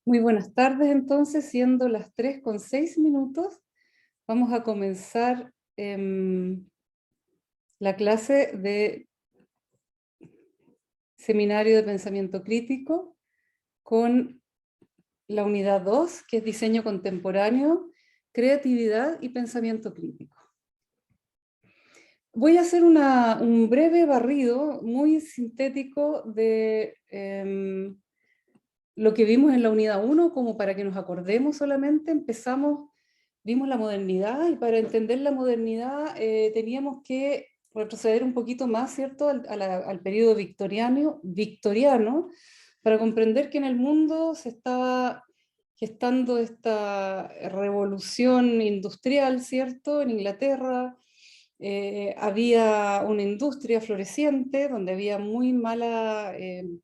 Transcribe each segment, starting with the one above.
Muy buenas tardes, entonces, siendo las 3:06, vamos a comenzar la clase de Seminario de Pensamiento Crítico con la unidad 2, que es Diseño Contemporáneo, Creatividad y Pensamiento Crítico. Voy a hacer un breve barrido muy sintético de lo que vimos en la unidad 1, como para que nos acordemos solamente. Vimos la modernidad, y para entender la modernidad teníamos que retroceder un poquito más, ¿cierto?, al periodo victoriano, para comprender que en el mundo se estaba gestando esta revolución industrial, ¿cierto?, en Inglaterra. Había una industria floreciente donde había muy mala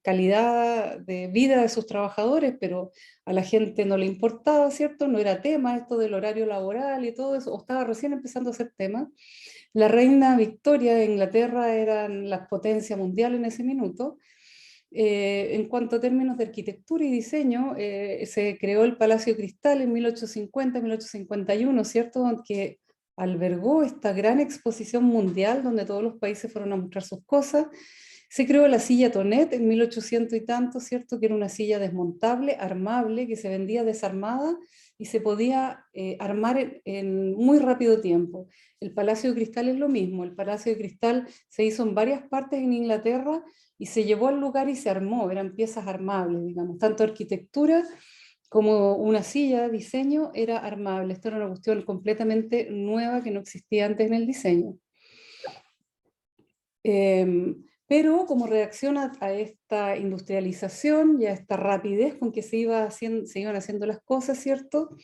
calidad de vida de sus trabajadores, pero a la gente no le importaba, ¿cierto? No era tema esto del horario laboral y todo eso, o estaba recién empezando a ser tema. La reina Victoria de Inglaterra eran la potencia mundial en ese minuto. En cuanto a términos de arquitectura y diseño, se creó el Palacio de Cristal en 1850-1851, ¿cierto?, que albergó esta gran exposición mundial donde todos los países fueron a mostrar sus cosas. Se creó la silla Tonet en 1800 y tanto, ¿cierto?, que era una silla desmontable, armable, que se vendía desarmada y se podía armar en muy rápido tiempo. El Palacio de Cristal es lo mismo. El Palacio de Cristal se hizo en varias partes en Inglaterra y se llevó al lugar y se armó, eran piezas armables, digamos, tanto arquitectura como una silla, diseño, era armable. Esto era una cuestión completamente nueva que no existía antes en el diseño. Pero como reacción a esta industrialización y a esta rapidez con que se iban haciendo las cosas, ¿cierto?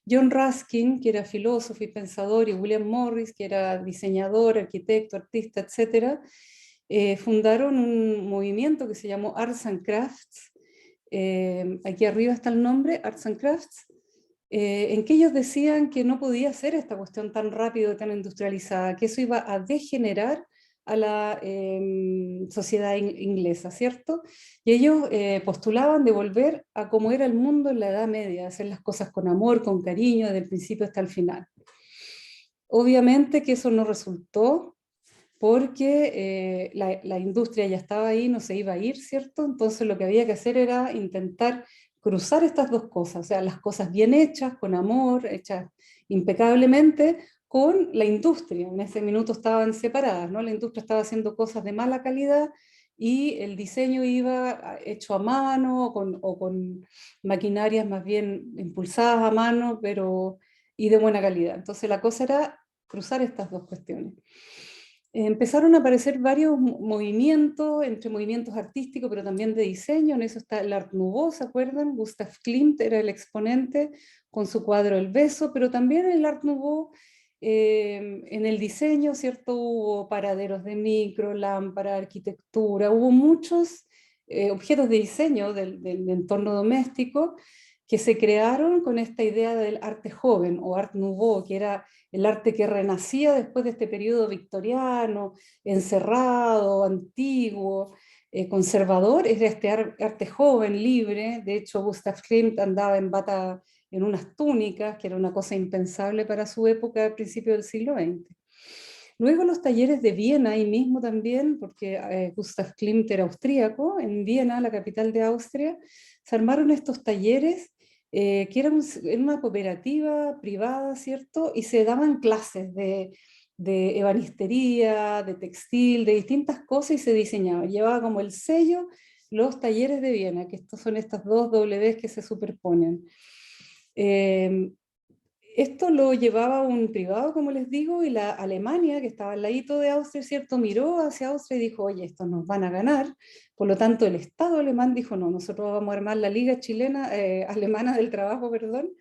John Ruskin, que era filósofo y pensador, y William Morris, que era diseñador, arquitecto, artista, etc., fundaron un movimiento que se llamó Arts and Crafts. Aquí arriba está el nombre, Arts and Crafts, en que ellos decían que no podía ser esta cuestión tan rápido, tan industrializada, que eso iba a degenerar a la sociedad inglesa, ¿cierto? Y ellos postulaban de volver a cómo era el mundo en la Edad Media, hacer las cosas con amor, con cariño, desde el principio hasta el final. Obviamente que eso no resultó, porque la industria ya estaba ahí, no se iba a ir, ¿cierto? Entonces lo que había que hacer era intentar cruzar estas dos cosas, o sea, las cosas bien hechas, con amor, hechas impecablemente, con la industria. En ese minuto estaban separadas, ¿no? La industria estaba haciendo cosas de mala calidad y el diseño iba hecho a mano o con maquinarias más bien impulsadas a mano, pero y de buena calidad. Entonces la cosa era cruzar estas dos cuestiones. Empezaron a aparecer varios movimientos, entre movimientos artísticos, pero también de diseño. En eso está el Art Nouveau, ¿se acuerdan? Gustav Klimt era el exponente con su cuadro El Beso, pero también el Art Nouveau, en el diseño, ¿cierto? Hubo paraderos de micro, lámpara, arquitectura, hubo muchos objetos de diseño del entorno doméstico que se crearon con esta idea del arte joven o Art Nouveau, que era el arte que renacía después de este periodo victoriano, encerrado, antiguo, conservador. Es de este arte joven, libre. De hecho, Gustav Klimt andaba en bata, en unas túnicas, que era una cosa impensable para su época, al principio del siglo XX. Luego los talleres de Viena, ahí mismo también, porque Gustav Klimt era austríaco, en Viena, la capital de Austria, se armaron estos talleres que eran una cooperativa privada, ¿cierto? Y se daban clases de ebanistería, de textil, de distintas cosas, y se diseñaba. Llevaba como el sello los talleres de Viena, que estos son estas dos Ws que se superponen. Esto lo llevaba un privado, como les digo, y la Alemania, que estaba al ladito de Austria, ¿cierto?, miró hacia Austria y dijo, oye, estos nos van a ganar. Por lo tanto, el Estado alemán dijo, no, nosotros vamos a armar la Liga Chilena, Alemana del Trabajo, perdón,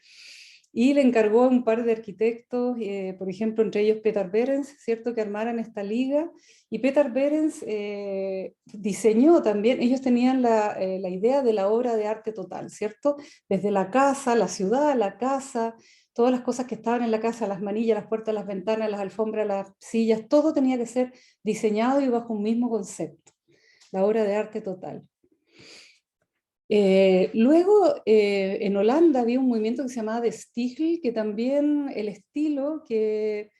y le encargó a un par de arquitectos, por ejemplo, entre ellos Peter Behrens, ¿cierto?, que armaran esta liga. Y Peter Behrens diseñó también, ellos tenían la idea de la obra de arte total, ¿cierto? Desde la casa, la ciudad, la casa, todas las cosas que estaban en la casa, las manillas, las puertas, las ventanas, las alfombras, las sillas, todo tenía que ser diseñado y bajo un mismo concepto, la obra de arte total. Luego, en Holanda había un movimiento que se llamaba de Stiegel, que también el estilo, que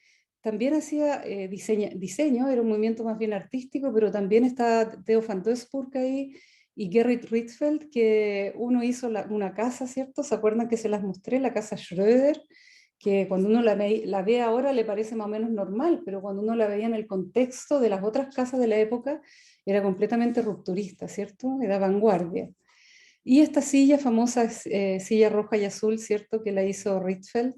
también hacía diseño, era un movimiento más bien artístico, pero también está Theo van Doesburg ahí y Gerrit Rietveld, que uno hizo una casa, ¿cierto? ¿Se acuerdan que se las mostré? La casa Schröder, que cuando uno la ve ahora le parece más o menos normal, pero cuando uno la veía en el contexto de las otras casas de la época, era completamente rupturista, ¿cierto? Era vanguardia. Y esta silla famosa, silla roja y azul, ¿cierto? Que la hizo Rietveld.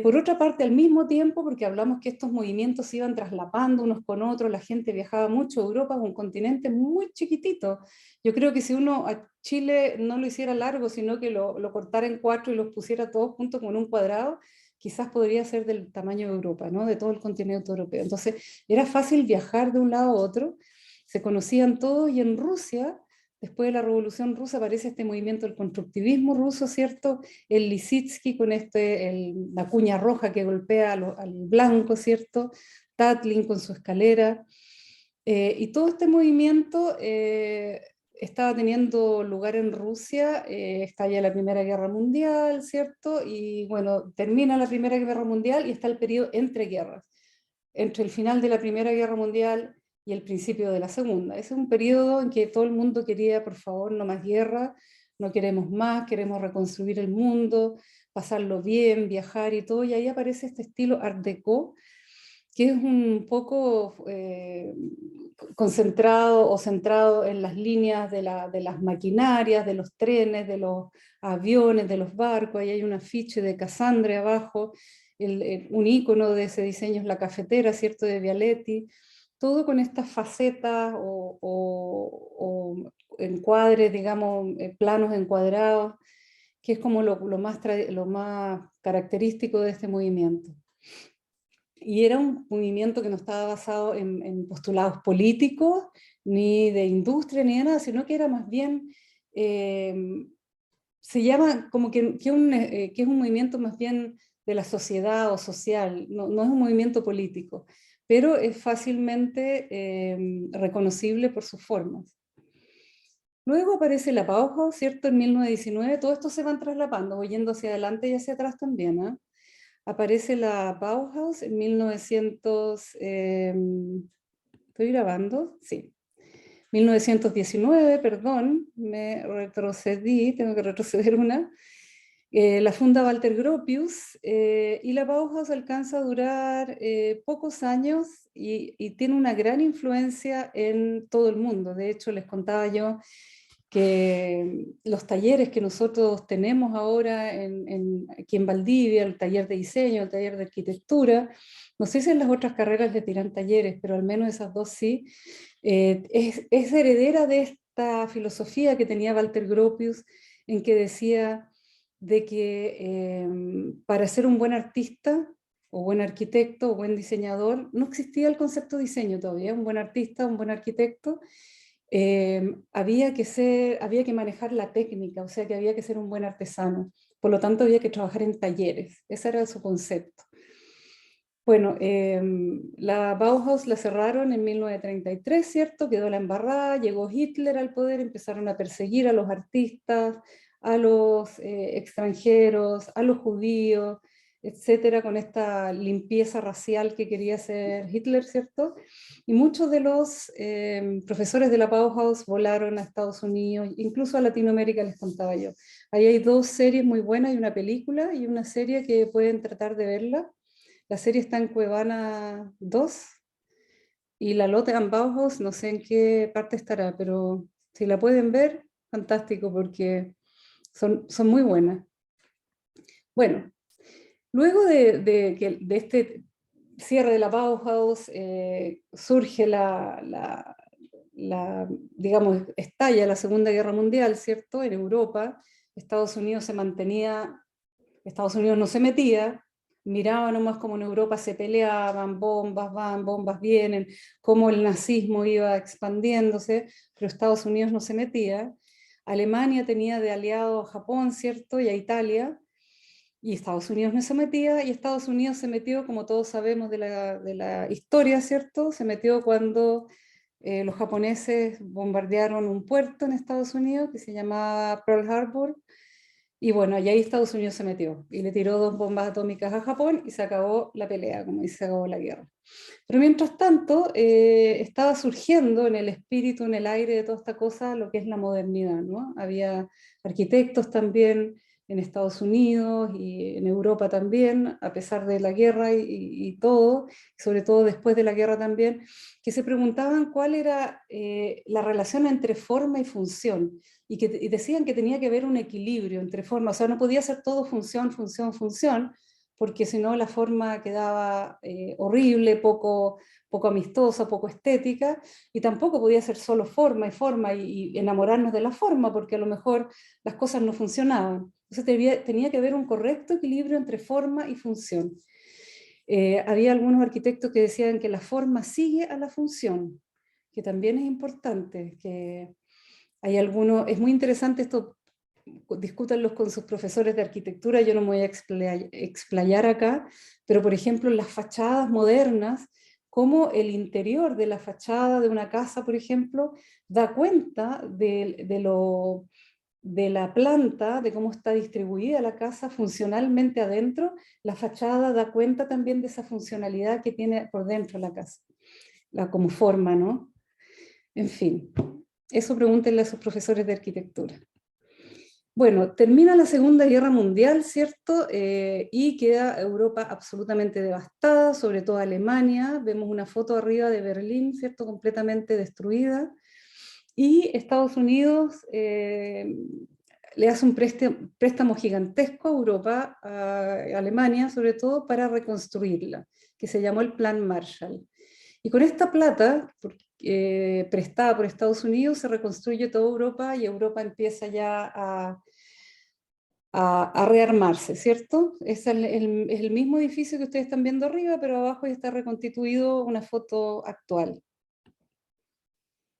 Por otra parte, al mismo tiempo, porque hablamos que estos movimientos se iban traslapando unos con otros, la gente viajaba mucho, Europa es un continente muy chiquitito. Yo creo que si uno a Chile no lo hiciera largo, sino que lo cortara en cuatro y los pusiera todos juntos como en un cuadrado, quizás podría ser del tamaño de Europa, ¿no? De todo el continente europeo. Entonces, era fácil viajar de un lado a otro, se conocían todos y en Rusia, después de la Revolución Rusa, aparece este movimiento del constructivismo ruso, ¿cierto? El Lissitzky con la cuña roja que golpea al blanco, ¿cierto? Tatlin con su escalera. Y todo este movimiento estaba teniendo lugar en Rusia, estalla la Primera Guerra Mundial, ¿cierto? Y bueno, termina la Primera Guerra Mundial y está el periodo entre guerras, entre el final de la Primera Guerra Mundial y el principio de la Segunda. Ese es un periodo en que todo el mundo quería, por favor, no más guerra, no queremos más, queremos reconstruir el mundo, pasarlo bien, viajar y todo, y ahí aparece este estilo Art Deco, que es un poco concentrado o centrado en las líneas de las maquinarias, de los trenes, de los aviones, de los barcos. Ahí hay un afiche de Cassandre abajo, un icono de ese diseño es la cafetera, ¿cierto?, de Vialetti. Todo con estas facetas o encuadres, digamos, planos encuadrados, que es como lo más característico de este movimiento. Y era un movimiento que no estaba basado en postulados políticos, ni de industria, ni de nada, sino que era más bien, se llama como que es un movimiento más bien de la sociedad o social, no es un movimiento político, pero es fácilmente reconocible por sus formas. Luego aparece la Bauhaus, ¿cierto? En 1919, todo esto se van traslapando, voy yendo hacia adelante y hacia atrás también, ¿eh? Aparece la Bauhaus en 1900, ¿estoy grabando? Sí. 1919, perdón, me retrocedí, tengo que retroceder una. La funda Walter Gropius y la Bauhaus alcanza a durar pocos años y tiene una gran influencia en todo el mundo. De hecho, les contaba yo que los talleres que nosotros tenemos ahora aquí en Valdivia, el taller de diseño, el taller de arquitectura, no sé si en las otras carreras le tiran talleres, pero al menos esas dos sí, es heredera de esta filosofía que tenía Walter Gropius, en que decía de que para ser un buen artista, o buen arquitecto, o buen diseñador, no existía el concepto de diseño todavía, un buen artista, un buen arquitecto, había que manejar la técnica, o sea que había que ser un buen artesano. Por lo tanto, había que trabajar en talleres. Ese era su concepto. Bueno, la Bauhaus la cerraron en 1933, ¿cierto? Quedó la embarrada, llegó Hitler al poder, empezaron a perseguir a los artistas, a los extranjeros, a los judíos, etcétera, con esta limpieza racial que quería hacer Hitler, ¿cierto? Y muchos de los profesores de la Bauhaus volaron a Estados Unidos, incluso a Latinoamérica, les contaba yo. Ahí hay dos series muy buenas, hay una película y una serie que pueden tratar de verla. La serie está en Cuevana 2 y la Lotte am Bauhaus, no sé en qué parte estará, pero si la pueden ver, fantástico, porque son muy buenas. Bueno, luego de este cierre de la Bauhaus, surge digamos, estalla la Segunda Guerra Mundial, ¿cierto? En Europa, Estados Unidos se mantenía, Estados Unidos no se metía, miraba nomás como en Europa se peleaban, bombas van, bombas vienen, cómo el nazismo iba expandiéndose, pero Estados Unidos no se metía. Alemania tenía de aliado a Japón, ¿cierto? Y a Italia, y Estados Unidos no se metía, y Estados Unidos se metió, como todos sabemos de la historia, ¿cierto? Se metió cuando los japoneses bombardearon un puerto en Estados Unidos que se llamaba Pearl Harbor, y bueno, y ahí Estados Unidos se metió y le tiró 2 bombas atómicas a Japón y se acabó la pelea, como dice, se acabó la guerra. Pero mientras tanto, estaba surgiendo en el espíritu, en el aire de toda esta cosa, lo que es la modernidad, ¿no? Había arquitectos también en Estados Unidos y en Europa también, a pesar de la guerra y todo, sobre todo después de la guerra también, que se preguntaban cuál era la relación entre forma y función, y decían que tenía que haber un equilibrio entre forma, o sea, no podía ser todo función, función, función, porque si no la forma quedaba horrible, poco amistosa, poco estética, y tampoco podía ser solo forma y enamorarnos de la forma, porque a lo mejor las cosas no funcionaban. Entonces tenía que haber un correcto equilibrio entre forma y función. Había algunos arquitectos que decían que la forma sigue a la función, que también es importante, que hay algunos, es muy interesante esto, discútanlos con sus profesores de arquitectura, yo no me voy a explayar acá, pero por ejemplo en las fachadas modernas, cómo el interior de la fachada de una casa, por ejemplo, da cuenta de la planta, de cómo está distribuida la casa funcionalmente adentro, la fachada da cuenta también de esa funcionalidad que tiene por dentro la casa, como forma, ¿no? En fin, eso pregúntenle a sus profesores de arquitectura. Bueno, termina la Segunda Guerra Mundial, ¿cierto? Y queda Europa absolutamente devastada, sobre todo Alemania. Vemos una foto arriba de Berlín, ¿cierto? Completamente destruida. Y Estados Unidos le hace un préstamo gigantesco a Europa, a Alemania sobre todo, para reconstruirla, que se llamó el Plan Marshall. Y con esta plata, prestada por Estados Unidos, se reconstruye toda Europa y Europa empieza ya a rearmarse, ¿cierto? Es el mismo edificio que ustedes están viendo arriba, pero abajo ya está reconstituido una foto actual.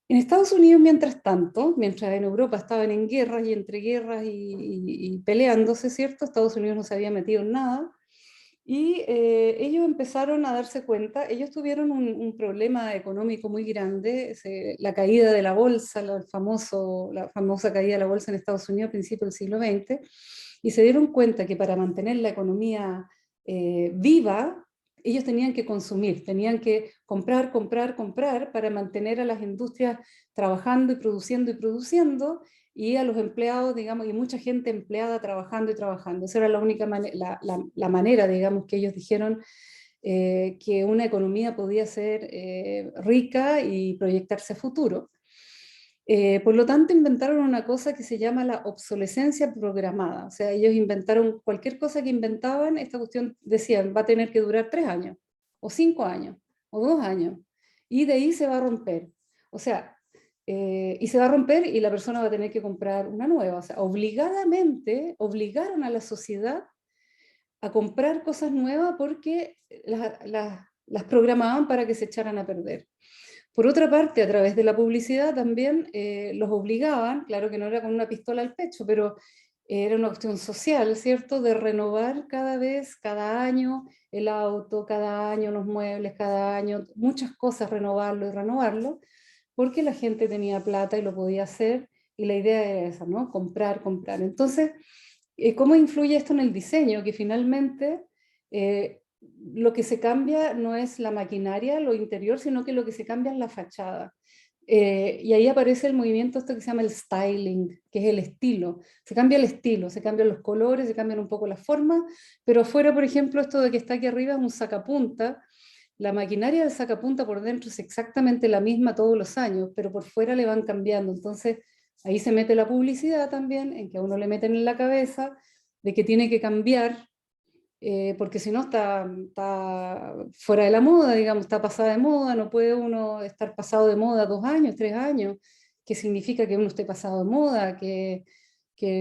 En Estados Unidos, mientras tanto, mientras en Europa estaban en guerras y entre guerras y peleándose, ¿cierto? Estados Unidos no se había metido en nada. Y ellos empezaron a darse cuenta, ellos tuvieron un problema económico muy grande, la caída de la bolsa, la famosa caída de la bolsa en Estados Unidos a principios del siglo XX, y se dieron cuenta que para mantener la economía viva, ellos tenían que consumir, tenían que comprar, comprar, comprar para mantener a las industrias trabajando y produciendo, y a los empleados, digamos, y mucha gente empleada trabajando y trabajando. Esa era la única la manera, digamos, que ellos dijeron que una economía podía ser rica y proyectarse a futuro. Por lo tanto, inventaron una cosa que se llama la obsolescencia programada. O sea, ellos inventaron cualquier cosa que inventaban, esta cuestión decían, va a tener que durar 3 años, o 5 años, o 2 años, y de ahí se va a romper. O sea, y se va a romper y la persona va a tener que comprar una nueva. O sea, obligadamente obligaron a la sociedad a comprar cosas nuevas porque las programaban para que se echaran a perder. Por otra parte, a través de la publicidad también los obligaban, claro que no era con una pistola al pecho, pero era una cuestión social, ¿cierto? De renovar cada vez, cada año el auto, cada año los muebles, cada año muchas cosas, renovarlo y renovarlo, porque la gente tenía plata y lo podía hacer, y la idea era esa, ¿no? Comprar, comprar. Entonces, ¿cómo influye esto en el diseño? Que finalmente lo que se cambia no es la maquinaria, lo interior, sino que lo que se cambia es la fachada. Y ahí aparece el movimiento esto que se llama el styling, que es el estilo. Se cambia el estilo, se cambian los colores, se cambian un poco las formas, pero afuera, por ejemplo, esto de que está aquí arriba es un sacapunta. La maquinaria del sacapunta por dentro es exactamente la misma todos los años, pero por fuera le van cambiando. Entonces, ahí se mete la publicidad también, en que a uno le meten en la cabeza de que tiene que cambiar, porque si no está fuera de la moda, digamos, está pasada de moda, no puede uno estar pasado de moda 2 años, 3 años, que significa que uno esté pasado de moda, que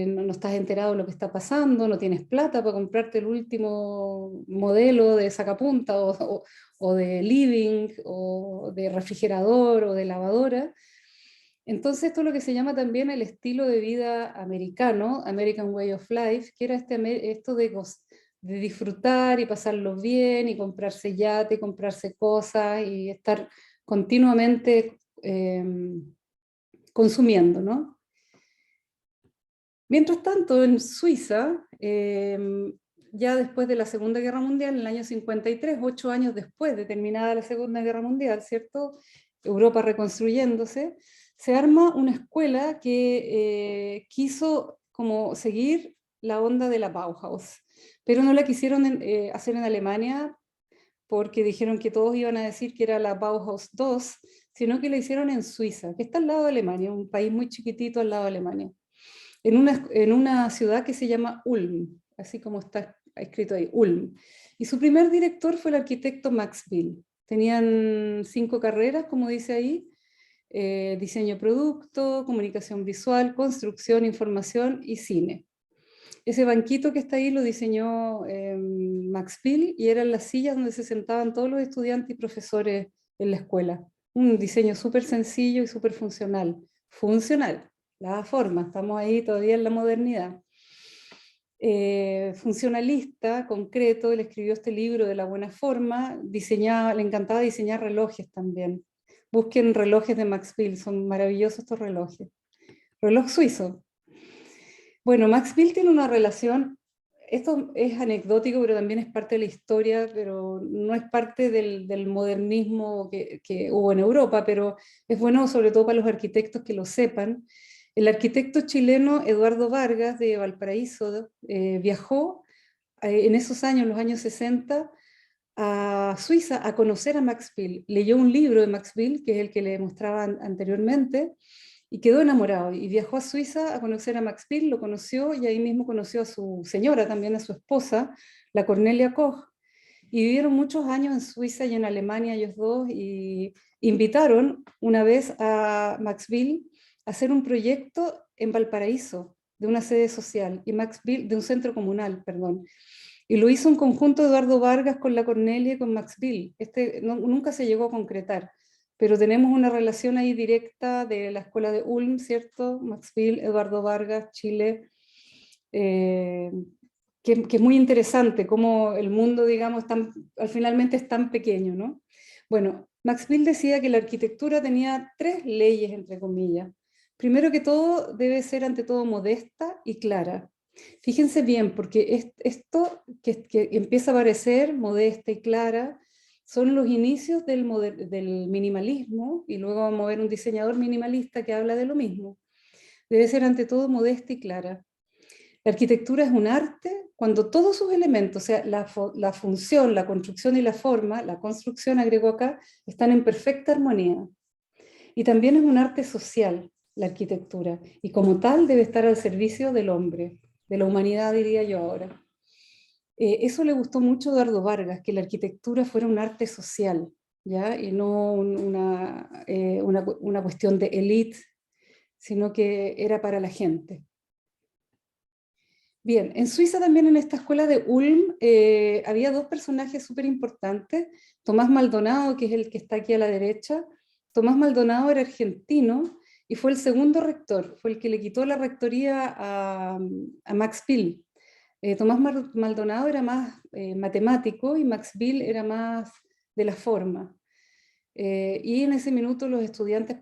no estás enterado de lo que está pasando, no tienes plata para comprarte el último modelo de sacapunta o de living o de refrigerador o de lavadora. Entonces esto es lo que se llama también el estilo de vida americano, American Way of Life, que era esto de disfrutar y pasarlo bien y comprarse yate, comprarse cosas y estar continuamente consumiendo, ¿no? Mientras tanto, en Suiza, ya después de la Segunda Guerra Mundial, en el año 53, 8 años después de terminada la Segunda Guerra Mundial, ¿cierto? Europa reconstruyéndose, se arma una escuela que quiso como seguir la onda de la Bauhaus, pero no la quisieron hacer en Alemania porque dijeron que todos iban a decir que era la Bauhaus 2, sino que la hicieron en Suiza, que está al lado de Alemania, un país muy chiquitito al lado de Alemania, en una ciudad que se llama Ulm, así como está escrito ahí, Ulm. Y su primer director fue el arquitecto Max Bill. Tenían 5 carreras, como dice ahí: diseño de producto, comunicación visual, construcción, información y cine. Ese banquito que está ahí lo diseñó Max Bill y eran las sillas donde se sentaban todos los estudiantes y profesores en la escuela. Un diseño súper sencillo y súper funcional. Funcional, la forma, estamos ahí todavía en la modernidad. Funcionalista, concreto, él escribió este libro de la buena forma, le encantaba diseñar relojes también. Busquen relojes de Max Bill, son maravillosos estos relojes. Reloj suizo. Bueno, Max Bill tiene una relación, esto es anecdótico, pero también es parte de la historia, pero no es parte del modernismo que hubo en Europa, pero es bueno sobre todo para los arquitectos que lo sepan. El arquitecto chileno Eduardo Vargas de Valparaíso viajó en esos años, los años 60, a Suiza a conocer a Max Bill. Leyó un libro de Max Bill, que es el que le mostraba anteriormente, y quedó enamorado y viajó a Suiza a conocer a Max Bill, lo conoció y ahí mismo conoció a su señora, también a su esposa, la Cornelia Koch, y vivieron muchos años en Suiza y en Alemania ellos dos, y invitaron una vez a Max Bill a hacer un proyecto en Valparaíso de una sede social, y Max Bill, de un centro comunal, perdón. Y lo hizo en conjunto Eduardo Vargas con la Cornelia y con Max Bill. Nunca se llegó a concretar, pero tenemos una relación ahí directa de la escuela de Ulm, ¿cierto? Max Bill, Eduardo Vargas, Chile, eh, que es muy interesante, cómo el mundo, digamos, finalmente es tan pequeño, ¿no? Bueno, Max Bill decía que la arquitectura tenía 3 leyes, entre comillas. Primero que todo, debe ser ante todo modesta y clara. Fíjense bien, porque esto que empieza a aparecer modesta y clara son los inicios del minimalismo, y luego vamos a ver un diseñador minimalista que habla de lo mismo. Debe ser ante todo modesta y clara. La arquitectura es un arte cuando todos sus elementos, o sea, la función, la construcción y la forma, la construcción agregó acá, están en perfecta armonía. Y también es un arte social, la arquitectura, y como tal debe estar al servicio del hombre, de la humanidad, diría yo ahora. Eso le gustó mucho a Eduardo Vargas, que la arquitectura fuera un arte social, ¿ya? Y no una cuestión de élite, sino que era para la gente. Bien, en Suiza también, en esta escuela de Ulm, había 2 personajes súper importantes. Tomás Maldonado, que es el que está aquí a la derecha. Tomás Maldonado era argentino y fue el segundo rector, fue el que le quitó la rectoría a Max Bill. Tomás Maldonado era más matemático y Max Bill era más de la forma. Y en ese minuto los estudiantes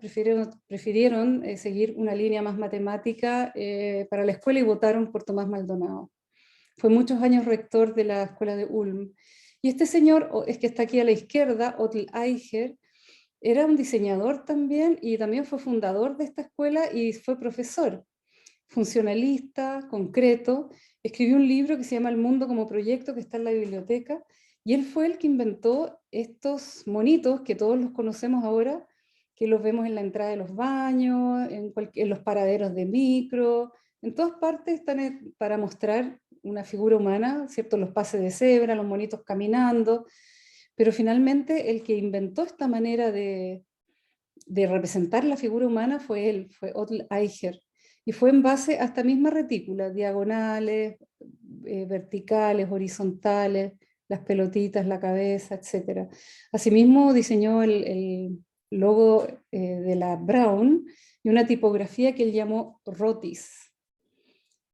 prefirieron seguir una línea más matemática para la escuela y votaron por Tomás Maldonado. Fue muchos años rector de la escuela de Ulm. Y este señor, es que está aquí a la izquierda, Otto Eicher, era un diseñador también y también fue fundador de esta escuela y fue profesor, funcionalista, concreto. Escribió un libro que se llama El mundo como proyecto, que está en la biblioteca, y él fue el que inventó estos monitos que todos los conocemos ahora, que los vemos en la entrada de los baños, en los paraderos de micro, en todas partes están para mostrar una figura humana, ¿cierto? Los pases de cebra, los monitos caminando, pero finalmente el que inventó esta manera de representar la figura humana fue él, fue Otto Eicher, y fue en base a esta misma retícula, diagonales, verticales, horizontales, las pelotitas, la cabeza, etc. Asimismo diseñó el logo de la Braun y una tipografía que él llamó Rotis.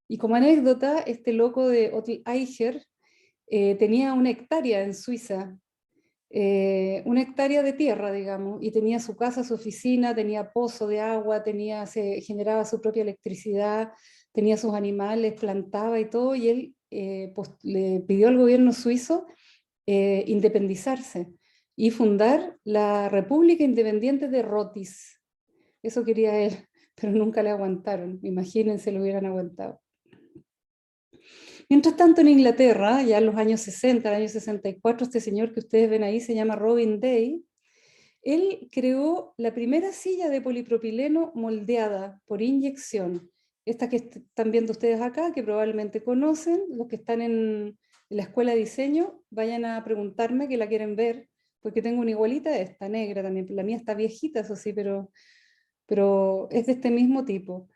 Y como anécdota, este loco de Otto Eicher tenía una hectárea en Suiza, una hectárea de tierra, digamos, y tenía su casa, su oficina, tenía pozo de agua, se generaba su propia electricidad, tenía sus animales, plantaba y todo, y él le pidió al gobierno suizo independizarse y fundar la República Independiente de Rotis. Eso quería él, pero nunca le aguantaron. Imagínense, lo hubieran aguantado. Mientras tanto, en Inglaterra, ya en los años 60, el año 64, este señor que ustedes ven ahí se llama Robin Day. Él creó la primera silla de polipropileno moldeada por inyección. Esta que están viendo ustedes acá, que probablemente conocen, los que están en la escuela de diseño, vayan a preguntarme que la quieren ver, porque tengo una igualita de esta, negra también. La mía está viejita, eso sí, pero es de este mismo tipo.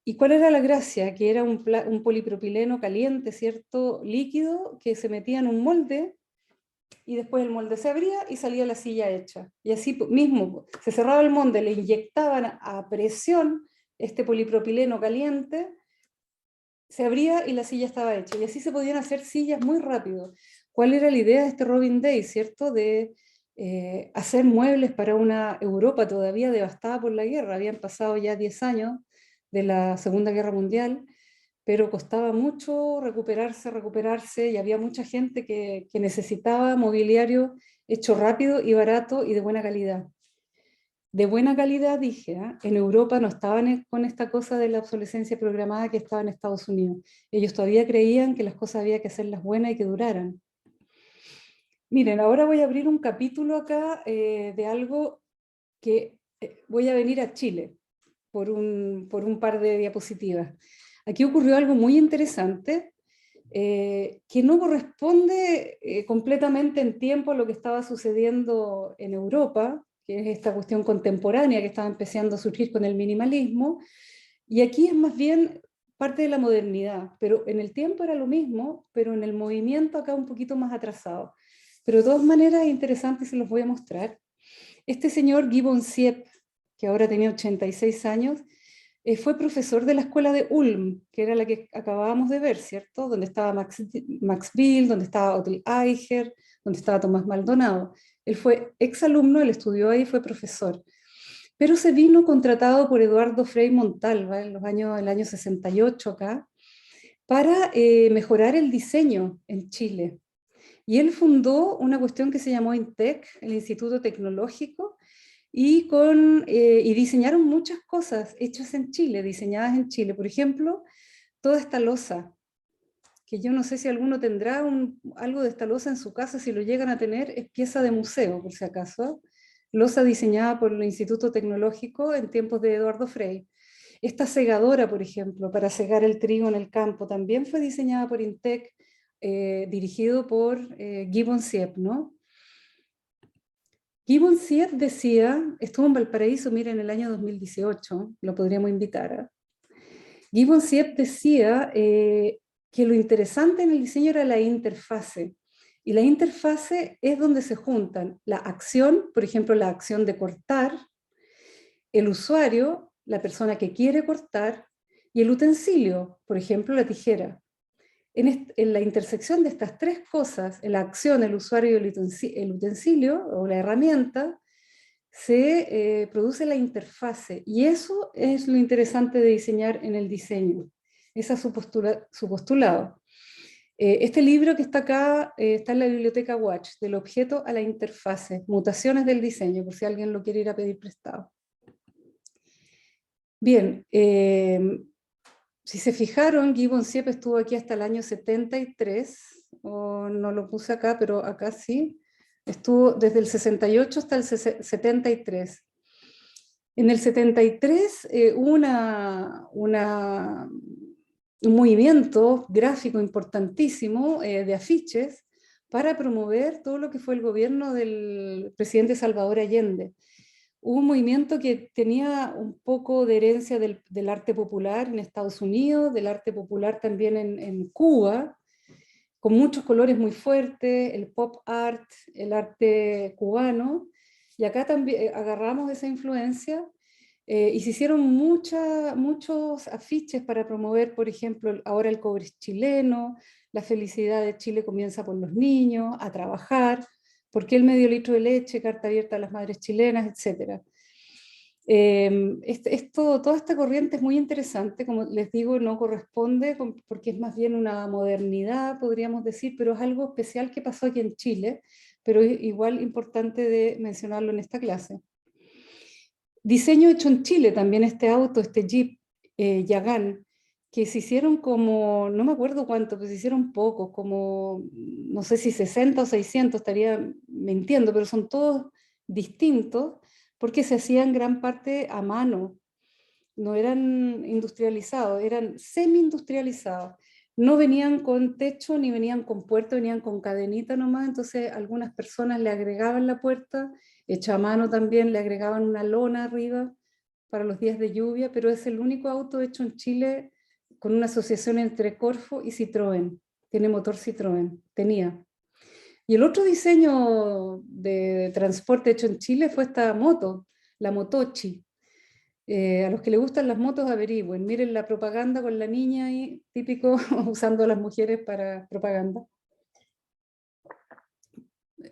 ¿Y cuál era la gracia? Que era un polipropileno caliente, ¿cierto? Líquido, que se metía en un molde y después el molde se abría y salía la silla hecha. Y así mismo, se cerraba el molde, le inyectaban a presión este polipropileno caliente, se abría y la silla estaba hecha. Y así se podían hacer sillas muy rápido. ¿Cuál era la idea de este Robin Day, cierto? De hacer muebles para una Europa todavía devastada por la guerra. Habían pasado ya 10 años de la Segunda Guerra Mundial, pero costaba mucho recuperarse, y había mucha gente que necesitaba mobiliario hecho rápido y barato y de buena calidad. De buena calidad, dije, ¿eh? En Europa no estaban con esta cosa de la obsolescencia programada que estaba en Estados Unidos. Ellos todavía creían que las cosas había que hacerlas buenas y que duraran. Miren, ahora voy a abrir un capítulo acá de algo que voy a venir a Chile por un par de diapositivas. Aquí ocurrió algo muy interesante que no corresponde completamente en tiempo a lo que estaba sucediendo en Europa, que es esta cuestión contemporánea que estaba empezando a surgir con el minimalismo, y aquí es más bien parte de la modernidad, pero en el tiempo era lo mismo, pero en el movimiento acá un poquito más atrasado. Pero de todas maneras es interesante y se los voy a mostrar. Este señor Gibbon Siep, que ahora tenía 86 años, fue profesor de la escuela de Ulm, que era la que acabábamos de ver, ¿cierto? Donde estaba Max Bill, donde estaba Otto Eicher, donde estaba Tomás Maldonado. Él fue exalumno, él estudió ahí, fue profesor. Pero se vino contratado por Eduardo Frei Montalva en el año 68 acá, para mejorar el diseño en Chile. Y él fundó una cuestión que se llamó INTEC, el Instituto Tecnológico, y diseñaron muchas cosas hechas en Chile, diseñadas en Chile. Por ejemplo, toda esta loza, que yo no sé si alguno tendrá algo de esta loza en su casa, si lo llegan a tener, es pieza de museo, por si acaso. Loza diseñada por el Instituto Tecnológico en tiempos de Eduardo Frei. Esta segadora, por ejemplo, para segar el trigo en el campo, también fue diseñada por INTEC, dirigido por Gibbon Siep, ¿no? Gibbon Siep decía, estuvo en Valparaíso, mira, en el año 2018, lo podríamos invitar a. Gibbon Siep decía que lo interesante en el diseño era la interfase. Y la interfase es donde se juntan la acción, por ejemplo, la acción de cortar, el usuario, la persona que quiere cortar, y el utensilio, por ejemplo, la tijera. En la intersección de estas tres cosas, en la acción, el usuario y el utensilio o la herramienta, se produce la interfase. Y eso es lo interesante de diseñar en el diseño. Ese es su postulado. Este libro que está acá está en la biblioteca Watch, del objeto a la interfase, mutaciones del diseño, por si alguien lo quiere ir a pedir prestado. Bien, si se fijaron, Gibbon Siep estuvo aquí hasta el año 73, o no lo puse acá, pero acá sí, estuvo desde el 68 hasta el 73. En el 73 hubo un movimiento gráfico importantísimo de afiches para promover todo lo que fue el gobierno del presidente Salvador Allende. Hubo un movimiento que tenía un poco de herencia del arte popular en Estados Unidos, del arte popular también en Cuba, con muchos colores muy fuertes, el pop art, el arte cubano, y acá también agarramos esa influencia y se hicieron muchos afiches para promover, por ejemplo, ahora el cobre es chileno, la felicidad de Chile comienza por los niños, a trabajar, ¿Por qué el medio litro de leche? Carta abierta a las madres chilenas, etcétera. Toda esta corriente es muy interesante, como les digo, no corresponde porque es más bien una modernidad, podríamos decir, pero es algo especial que pasó aquí en Chile, pero es igual importante de mencionarlo en esta clase. Diseño hecho en Chile, también este auto, este Jeep Yagán, que se hicieron como, no me acuerdo cuánto, pero se hicieron pocos, como, no sé si 60 o 600, estaría mintiendo, pero son todos distintos, porque se hacían gran parte a mano, no eran industrializados, eran semi-industrializados. No venían con techo, ni venían con puerta, venían con cadenita nomás, entonces algunas personas le agregaban la puerta, hecha a mano también, le agregaban una lona arriba para los días de lluvia, pero es el único auto hecho en Chile con una asociación entre Corfo y Citroën. Tiene motor Citroën, tenía. Y el otro diseño de transporte hecho en Chile fue esta moto, la Motochi. A los que les gustan las motos averigüen, miren la propaganda con la niña ahí, típico, usando a las mujeres para propaganda.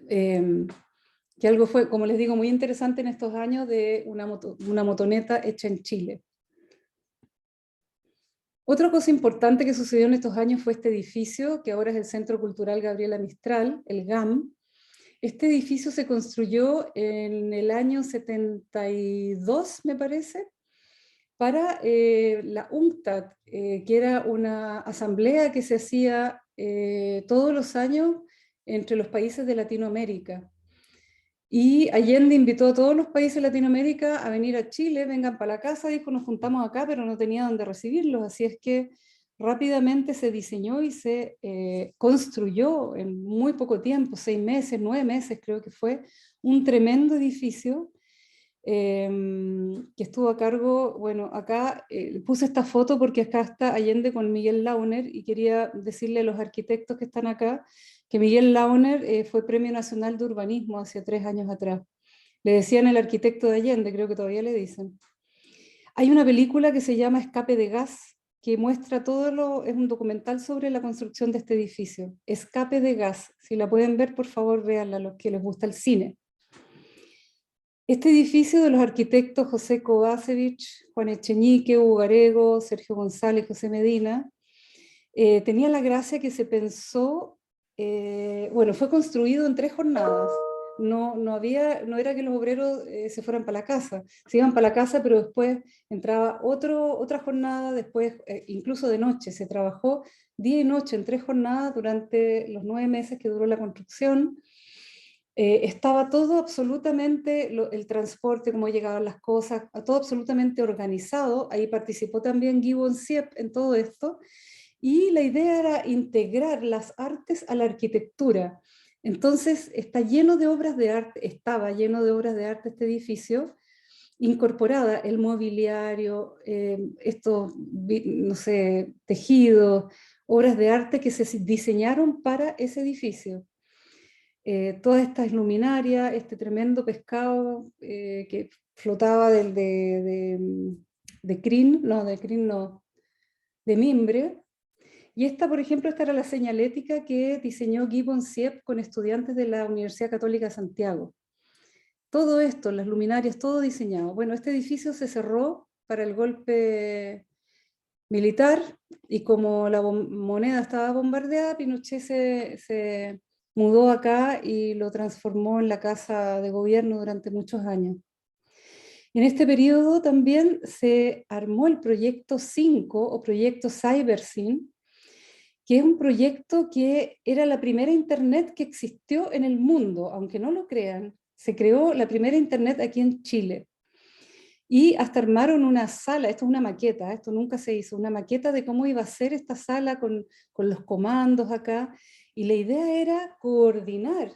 Que algo fue, como les digo, muy interesante en estos años de una motoneta hecha en Chile. Otra cosa importante que sucedió en estos años fue este edificio, que ahora es el Centro Cultural Gabriela Mistral, el GAM. Este edificio se construyó en el año 72, me parece, para la UNCTAD, que era una asamblea que se hacía todos los años entre los países de Latinoamérica. Y Allende invitó a todos los países de Latinoamérica a venir a Chile, vengan para la casa, dijo, nos juntamos acá, pero no tenía dónde recibirlos, así es que rápidamente se diseñó y se construyó en muy poco tiempo, 6 meses, 9 meses creo que fue, un tremendo edificio que estuvo a cargo, bueno, acá puse esta foto porque acá está Allende con Miguel Launer y quería decirle a los arquitectos que están acá que Miguel Launer fue Premio Nacional de Urbanismo hace 3 años atrás. Le decían el arquitecto de Allende, creo que todavía le dicen. Hay una película que se llama Escape de Gas, que muestra es un documental sobre la construcción de este edificio. Escape de Gas, si la pueden ver, por favor, véanla a los que les gusta el cine. Este edificio de los arquitectos José Kovacevic, Juan Echeñique, Hugo Garego, Sergio González, José Medina, tenía la gracia que se pensó, bueno, fue construido en 3 jornadas. No era que los obreros se fueran para la casa, se iban para la casa, pero después entraba otra jornada, después incluso de noche, se trabajó día y noche en 3 jornadas durante los 9 meses que duró la construcción. Estaba todo absolutamente, el transporte, cómo llegaban las cosas, todo absolutamente organizado. Ahí participó también Gibbon Siep en todo esto. Y la idea era integrar las artes a la arquitectura. Entonces está lleno de obras de arte, estaba lleno de obras de arte este edificio, incorporada el mobiliario, estos, no sé, tejidos, obras de arte que se diseñaron para ese edificio. Todas estas luminarias, este tremendo pescado que flotaba de crin, no, de mimbre. Y esta, por ejemplo, esta era la señalética que diseñó Gibbon Siep con estudiantes de la Universidad Católica de Santiago. Todo esto, las luminarias, todo diseñado. Bueno, este edificio se cerró para el golpe militar y como la moneda estaba bombardeada, Pinochet se mudó acá y lo transformó en la casa de gobierno durante muchos años. En este periodo también se armó el proyecto 5 o proyecto CyberSyn, que es un proyecto que era la primera internet que existió en el mundo, aunque no lo crean. Se creó la primera internet aquí en Chile. Y hasta armaron una sala, esto es una maqueta, esto nunca se hizo, una maqueta de cómo iba a ser esta sala con los comandos acá. Y la idea era coordinar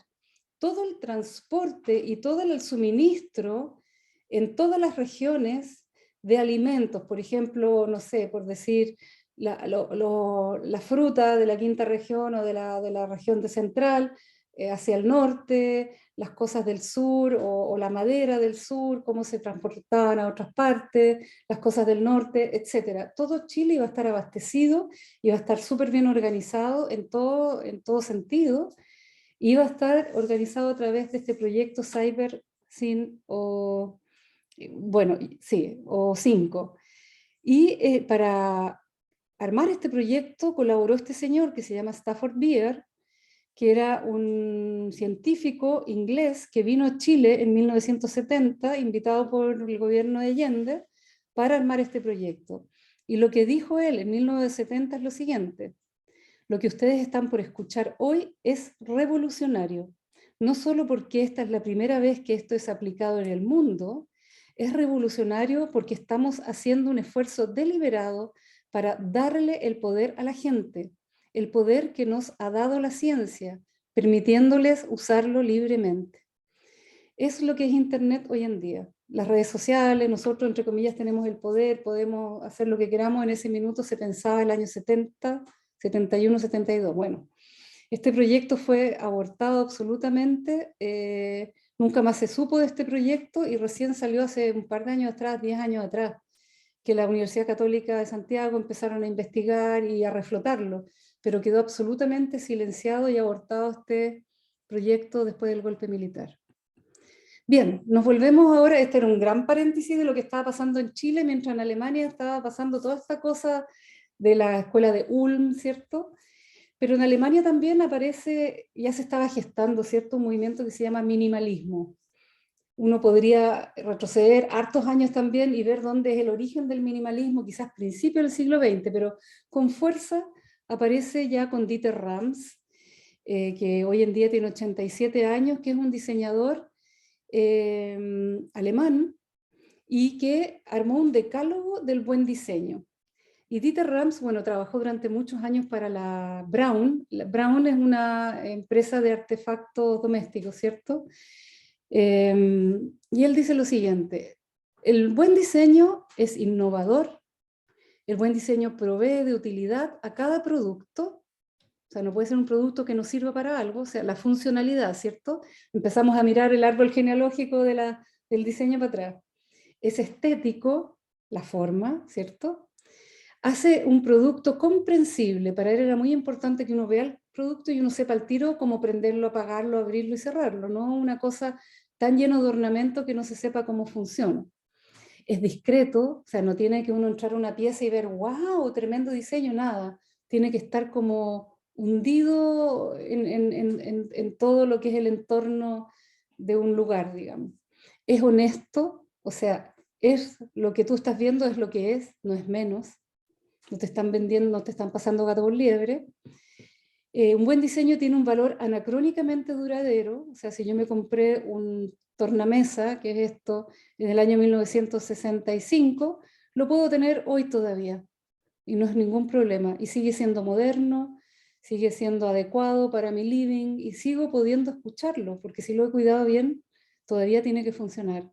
todo el transporte y todo el suministro en todas las regiones de alimentos. Por ejemplo, no sé, por decir, la fruta de la quinta región o de la región de central hacia el norte, las cosas del sur o la madera del sur, cómo se transportaban a otras partes, las cosas del norte, etc. Todo Chile iba a estar abastecido, iba a estar súper bien organizado en todo sentido, Iba a estar organizado a través de este proyecto CyberSyn o, bueno, sí, o 5. Y para armar este proyecto colaboró este señor que se llama Stafford Beer, que era un científico inglés que vino a Chile en 1970, invitado por el gobierno de Allende, para armar este proyecto. Y lo que dijo él en 1970 es lo siguiente: lo que ustedes están por escuchar hoy es revolucionario, no solo porque esta es la primera vez que esto es aplicado en el mundo, es revolucionario porque estamos haciendo un esfuerzo deliberado para darle el poder a la gente, el poder que nos ha dado la ciencia, permitiéndoles usarlo libremente. Es lo que es Internet hoy en día. Las redes sociales, nosotros entre comillas tenemos el poder, podemos hacer lo que queramos. En ese minuto se pensaba el año 70, 71, 72. Bueno, este proyecto fue abortado absolutamente, nunca más se supo de este proyecto y recién salió hace un par de años atrás, 10 años atrás, que la Universidad Católica de Santiago empezaron a investigar y a reflotarlo, pero quedó absolutamente silenciado y abortado este proyecto después del golpe militar. Bien, nos volvemos ahora, este era un gran paréntesis de lo que estaba pasando en Chile, mientras en Alemania estaba pasando toda esta cosa de la escuela de Ulm, ¿cierto? Pero en Alemania también aparece, ya se estaba gestando, ¿cierto? Un movimiento que se llama minimalismo. Uno podría retroceder hartos años también y ver dónde es el origen del minimalismo, quizás principio del siglo XX, pero con fuerza aparece ya con Dieter Rams, que hoy en día tiene 87 años, que es un diseñador alemán y que armó un decálogo del buen diseño. Y Dieter Rams, bueno, trabajó durante muchos años para la Braun. La Braun es una empresa de artefactos domésticos, ¿cierto? Y él dice lo siguiente: el buen diseño es innovador, el buen diseño provee de utilidad a cada producto. O sea, no puede ser un producto que nos sirva para algo, o sea, la funcionalidad, ¿cierto? Empezamos a mirar el árbol genealógico del diseño para atrás. Es estético, la forma, ¿cierto? Hace un producto comprensible. Para él era muy importante que uno vea el producto y uno sepa al tiro cómo prenderlo, apagarlo, abrirlo y cerrarlo, no una cosa tan lleno de ornamento que no se sepa cómo funciona. Es discreto, o sea, no tiene que uno entrar a una pieza y ver, wow, tremendo diseño, nada. Tiene que estar como hundido en todo lo que es el entorno de un lugar, digamos. Es honesto, o sea, es lo que tú estás viendo, es lo que es, no es menos. No te están vendiendo, no te están pasando gato por liebre. Un buen diseño tiene un valor anacrónicamente duradero, o sea, si yo me compré un tornamesa, que es esto, en el año 1965, lo puedo tener hoy todavía y no es ningún problema. Y sigue siendo moderno, sigue siendo adecuado para mi living y sigo pudiendo escucharlo, porque si lo he cuidado bien, todavía tiene que funcionar.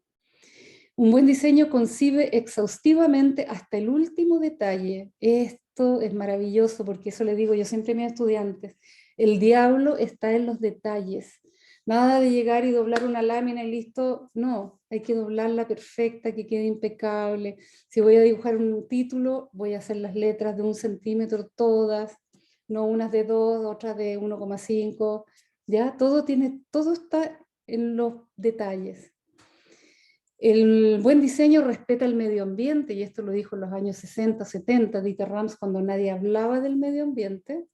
Un buen diseño concibe exhaustivamente hasta el último detalle. Esto es maravilloso porque eso le digo yo siempre a mis estudiantes. El diablo está en los detalles. Nada de llegar y doblar una lámina y listo. No, hay que doblarla perfecta, que quede impecable. Si voy a dibujar un título, voy a hacer las letras de 1 centímetro todas, no unas de 2, otras de 1,5. ¿Ya? Todo está en los detalles. El buen diseño respeta el medio ambiente, y esto lo dijo en los años 60, 70, Dieter Rams, cuando nadie hablaba del medio ambiente.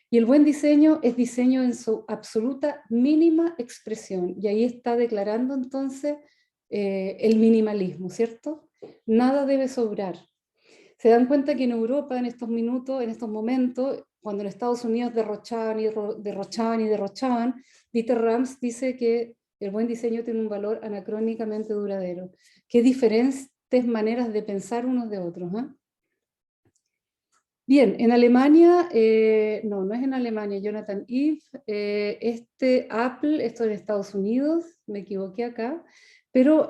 Y el buen diseño es diseño en su absoluta mínima expresión. Y ahí está declarando entonces el minimalismo, ¿cierto? Nada debe sobrar. Se dan cuenta que en Europa en estos minutos, en estos momentos, cuando en Estados Unidos derrochaban y derrochaban y derrochaban, Dieter Rams dice que el buen diseño tiene un valor anacrónicamente duradero. Qué diferentes maneras de pensar unos de otros, ¿eh? Bien, en Alemania, no es en Alemania, Jonathan Ive, Apple, esto en Estados Unidos, me equivoqué acá, pero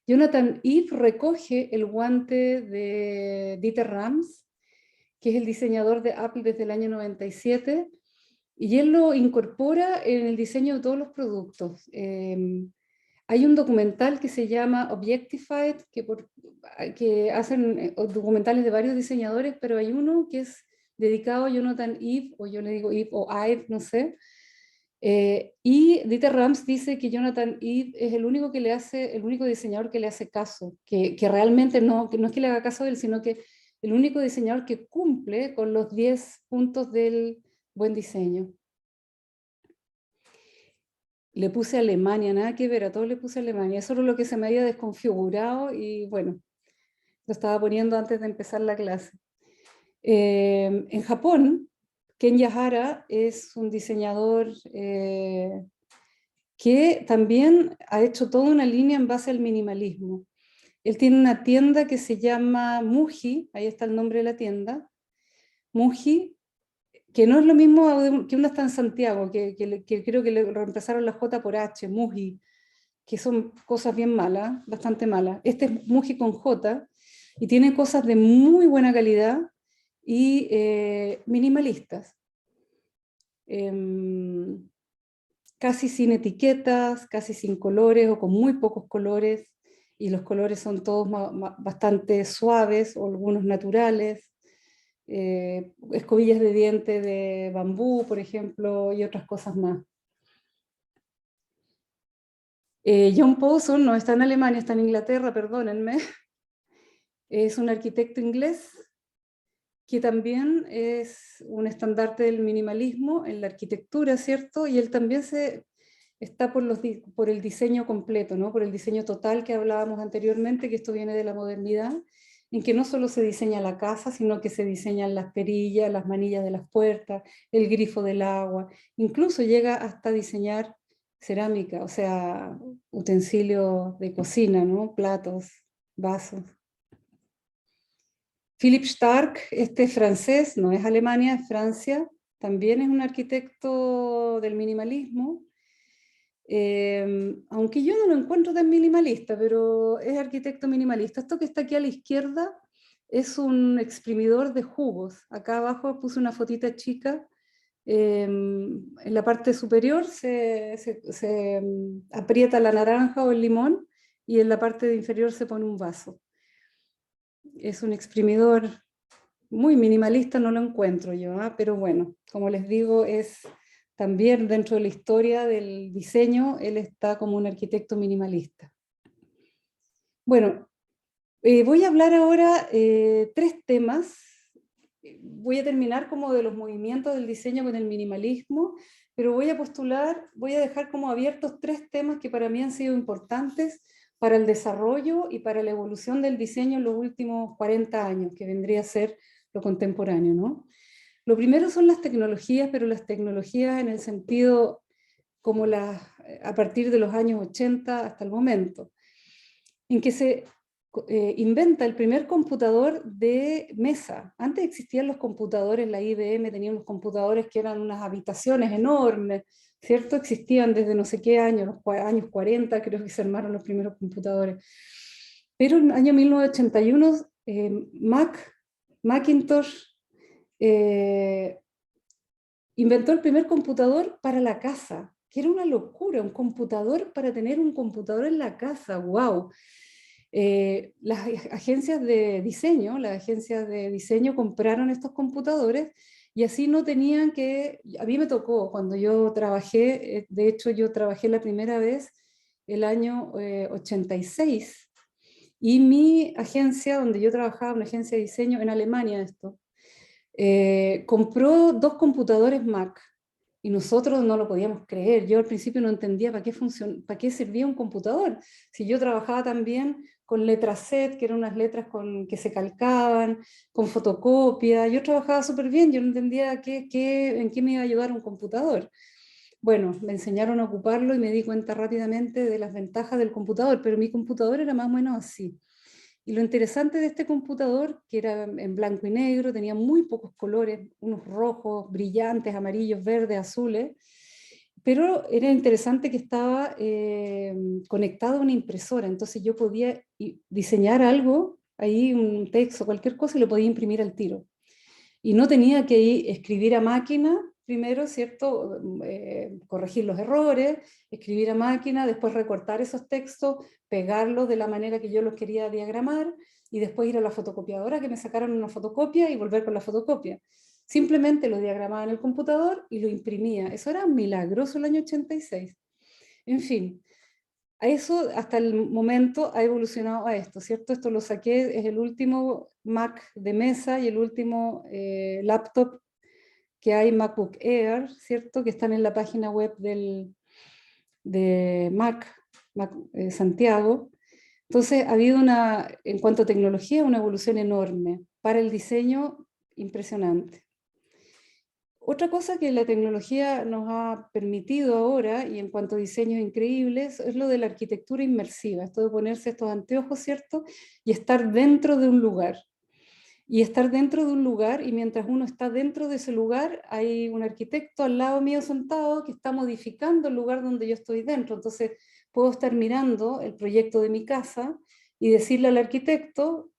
Jonathan Ive recoge el guante de Dieter Rams, que es el diseñador de Apple desde el año 97, y él lo incorpora en el diseño de todos los productos. Hay un documental que se llama Objectified, que hacen documentales de varios diseñadores, pero hay uno que es dedicado a Jonathan Ive, o yo le digo Ive o Ive, no sé, Y Dieter Rams dice que Jonathan Ive es el único diseñador que le hace caso, que realmente que no es que le haga caso a él, sino que el único diseñador que cumple con los 10 puntos del buen diseño. Le puse Alemania, nada que ver, a todos le puse Alemania. Eso era lo que se me había desconfigurado y bueno, lo estaba poniendo antes de empezar la clase. En Japón, Ken Yahara es un diseñador que también ha hecho toda una línea en base al minimalismo. Él tiene una tienda que se llama Muji, ahí está el nombre de la tienda, Muji, que no es lo mismo que una está en Santiago, que creo que le reemplazaron la J por H, Muji, que son cosas bien malas, bastante malas. Este es Muji con J, y tiene cosas de muy buena calidad y minimalistas. Casi sin etiquetas, casi sin colores o con muy pocos colores, y los colores son todos bastante suaves o algunos naturales. Escobillas de diente de bambú, por ejemplo, y otras cosas más. John Pawson no está en Alemania, está en Inglaterra, perdónenme. Es un arquitecto inglés que también es un estandarte del minimalismo en la arquitectura, ¿cierto? Y él también está por el diseño completo, ¿no? Por el diseño total que hablábamos anteriormente, que esto viene de la modernidad, en que no solo se diseña la casa, sino que se diseñan las perillas, las manillas de las puertas, el grifo del agua, incluso llega hasta diseñar cerámica, o sea, utensilios de cocina, ¿no? Platos, vasos. Philippe Starck, este francés, no es Alemania, es Francia, también es un arquitecto del minimalismo, aunque yo no lo encuentro tan minimalista, pero es arquitecto minimalista. Esto que está aquí a la izquierda es un exprimidor de jugos. Acá abajo puse una fotita chica. En la parte superior se aprieta la naranja o el limón y en la parte inferior se pone un vaso. Es un exprimidor muy minimalista, no lo encuentro yo, pero bueno, como les digo, es también dentro de la historia del diseño, él está como un arquitecto minimalista. Bueno, voy a hablar ahora tres temas. Voy a terminar como de los movimientos del diseño con el minimalismo, pero voy a dejar como abiertos tres temas que para mí han sido importantes para el desarrollo y para la evolución del diseño en los últimos 40 años, que vendría a ser lo contemporáneo, ¿no? Lo primero son las tecnologías, pero las tecnologías en el sentido como a partir de los años 80 hasta el momento, en que se inventa el primer computador de mesa. Antes existían los computadores, la IBM tenía unos computadores que eran unas habitaciones enormes, ¿cierto? Existían desde no sé qué años, los años 40, creo que se armaron los primeros computadores. Pero en el año 1981, Macintosh inventó el primer computador para la casa, que era una locura, un computador para tener un computador en la casa, wow. Las agencias de diseño compraron estos computadores y así no tenían que, a mí me tocó cuando yo trabajé, de hecho yo trabajé la primera vez el año 86 y mi agencia donde yo trabajaba, una agencia de diseño en Alemania esto, compró dos computadores Mac y nosotros no lo podíamos creer. Yo al principio no entendía para qué servía un computador. Si yo trabajaba también con letras set, que eran unas letras que se calcaban, con fotocopia, yo trabajaba súper bien, yo no entendía en qué me iba a ayudar un computador. Bueno, me enseñaron a ocuparlo y me di cuenta rápidamente de las ventajas del computador, pero mi computador era más o menos así. Y lo interesante de este computador, que era en blanco y negro, tenía muy pocos colores, unos rojos, brillantes, amarillos, verdes, azules, pero era interesante que estaba conectado a una impresora, entonces yo podía diseñar algo, ahí un texto, cualquier cosa, y lo podía imprimir al tiro. Y no tenía que escribir a máquina primero, ¿cierto? Corregir los errores, escribir a máquina, después recortar esos textos, pegarlos de la manera que yo los quería diagramar y después ir a la fotocopiadora que me sacaran una fotocopia y volver con la fotocopia. Simplemente lo diagramaba en el computador y lo imprimía. Eso era milagroso el año 86. En fin, a eso hasta el momento ha evolucionado a esto, ¿cierto? Esto lo saqué, es el último Mac de mesa y el último laptop que hay, MacBook Air, ¿cierto? Que están en la página web de Mac Santiago. Entonces ha habido en cuanto a tecnología, una evolución enorme. Para el diseño, impresionante. Otra cosa que la tecnología nos ha permitido ahora, y en cuanto a diseños increíbles, es lo de la arquitectura inmersiva, esto de ponerse estos anteojos, ¿cierto? Y estar dentro de un lugar. Y estar dentro de un lugar, y mientras uno está dentro de ese lugar, hay un arquitecto al lado mío sentado que está modificando el lugar donde yo estoy dentro. Entonces puedo estar mirando el proyecto de mi casa y decirle al arquitecto: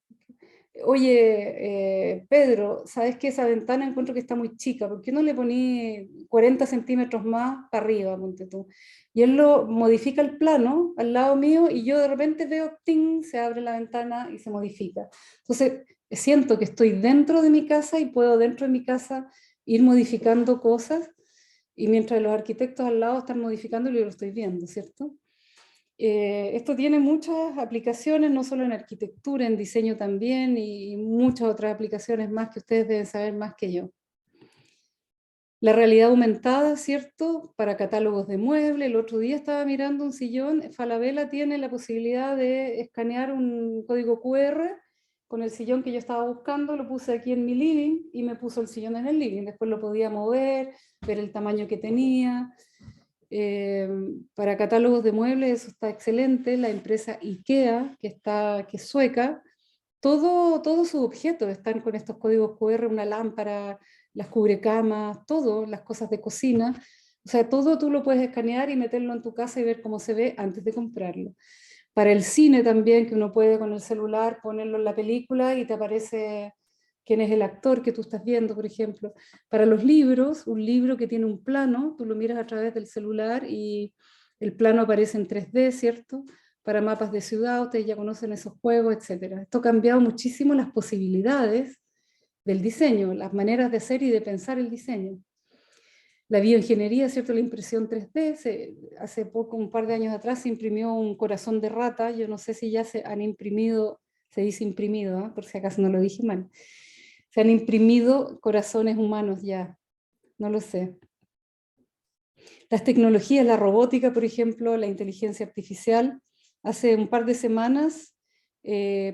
oye, Pedro, ¿sabes que esa ventana encuentro que está muy chica? ¿Por qué no le poní 40 centímetros más para arriba, ponte tú? Y él lo modifica el plano al lado mío y yo de repente veo, ¡ting!, se abre la ventana y se modifica. Entonces, siento que estoy dentro de mi casa y puedo dentro de mi casa ir modificando cosas, y mientras los arquitectos al lado están modificando, yo lo estoy viendo, ¿cierto? Esto tiene muchas aplicaciones, no solo en arquitectura, en diseño también, y muchas otras aplicaciones más que ustedes deben saber más que yo. La realidad aumentada, ¿cierto? Para catálogos de muebles. El otro día estaba mirando un sillón. Falabella tiene la posibilidad de escanear un código QR con el sillón que yo estaba buscando. Lo puse aquí en mi living y me puso el sillón en el living. Después lo podía mover, ver el tamaño que tenía. Para catálogos de muebles eso está excelente. La empresa IKEA, que es sueca, todos sus objetos están con estos códigos QR, una lámpara, las cubrecamas, todo, las cosas de cocina. O sea, todo tú lo puedes escanear y meterlo en tu casa y ver cómo se ve antes de comprarlo. Para el cine también, que uno puede con el celular ponerlo en la película y te aparece quién es el actor que tú estás viendo, por ejemplo. Para los libros, un libro que tiene un plano, tú lo miras a través del celular y el plano aparece en 3D, ¿cierto? Para mapas de ciudad, ustedes ya conocen esos juegos, etc. Esto ha cambiado muchísimo las posibilidades del diseño, las maneras de hacer y de pensar el diseño. La bioingeniería, ¿cierto? La impresión 3D, hace poco, un par de años atrás, se imprimió un corazón de rata. Yo no sé si ya se han imprimido, se dice imprimido, ¿eh? Por si acaso no lo dije mal. Se han imprimido corazones humanos ya, no lo sé. Las tecnologías, la robótica, por ejemplo, la inteligencia artificial. Hace un par de semanas,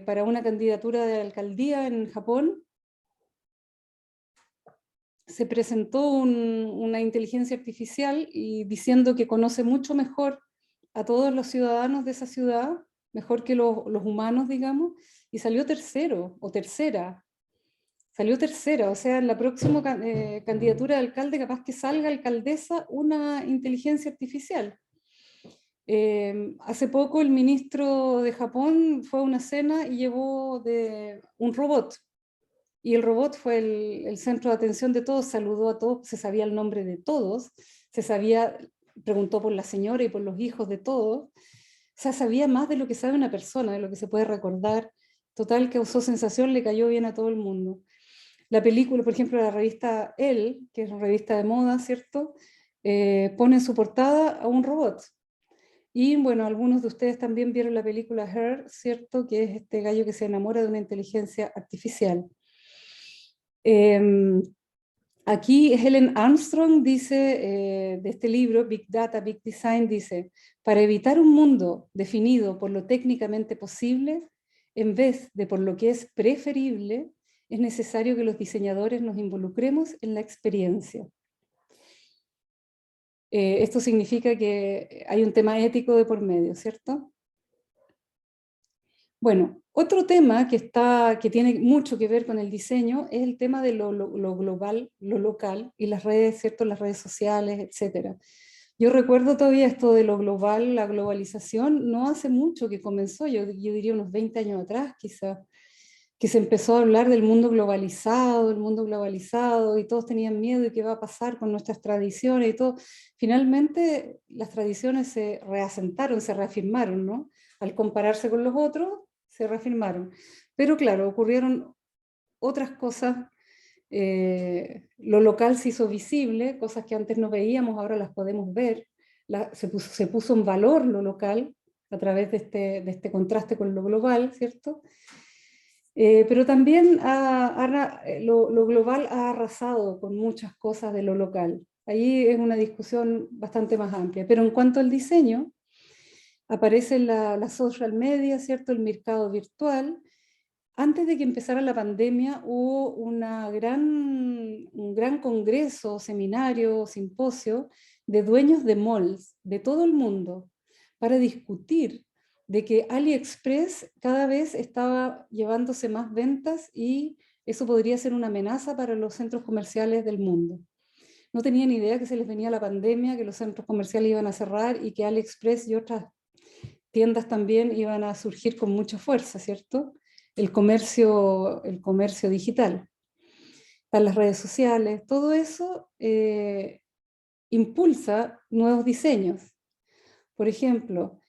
para una candidatura de alcaldía en Japón, se presentó una inteligencia artificial y diciendo que conoce mucho mejor a todos los ciudadanos de esa ciudad, mejor que los humanos, digamos, y salió tercero o tercera. Salió tercera, o sea, en la próxima candidatura de alcalde capaz que salga alcaldesa una inteligencia artificial. Hace poco el ministro de Japón fue a una cena y llevó un robot, y el robot fue el centro de atención de todos, saludó a todos, se sabía el nombre de todos, preguntó por la señora y por los hijos de todos, o sea, sabía más de lo que sabe una persona, de lo que se puede recordar. Total, causó sensación, le cayó bien a todo el mundo. La película, por ejemplo, la revista Elle, que es una revista de moda, ¿cierto? Pone en su portada a un robot. Y bueno, algunos de ustedes también vieron la película Her, ¿cierto? Que es este gallo que se enamora de una inteligencia artificial. Aquí Helen Armstrong dice, de este libro, Big Data, Big Design, dice: para evitar un mundo definido por lo técnicamente posible, en vez de por lo que es preferible, es necesario que los diseñadores nos involucremos en la experiencia. Esto significa que hay un tema ético de por medio, ¿cierto? Bueno, otro tema que tiene mucho que ver con el diseño es el tema de lo global, lo local y las redes, ¿cierto? Las redes sociales, etc. Yo recuerdo todavía esto de lo global, la globalización, no hace mucho que comenzó, yo diría unos 20 años atrás quizás, que se empezó a hablar del mundo globalizado, y todos tenían miedo de qué va a pasar con nuestras tradiciones y todo. Finalmente las tradiciones se reasentaron, se reafirmaron, ¿no? Al compararse con los otros, se reafirmaron. Pero claro, ocurrieron otras cosas lo local se hizo visible, cosas que antes no veíamos, ahora las podemos ver. Se puso en valor lo local a través de este contraste con lo global, ¿cierto? Pero también lo global ha arrasado con muchas cosas de lo local. Ahí es una discusión bastante más amplia. Pero en cuanto al diseño, aparece la social media, ¿cierto? El mercado virtual. Antes de que empezara la pandemia hubo un gran congreso, seminario, simposio de dueños de malls de todo el mundo para discutir de que AliExpress cada vez estaba llevándose más ventas y eso podría ser una amenaza para los centros comerciales del mundo. No tenían idea que se les venía la pandemia, que los centros comerciales iban a cerrar y que AliExpress y otras tiendas también iban a surgir con mucha fuerza, ¿cierto? El comercio digital, para las redes sociales, todo eso impulsa nuevos diseños. Por ejemplo,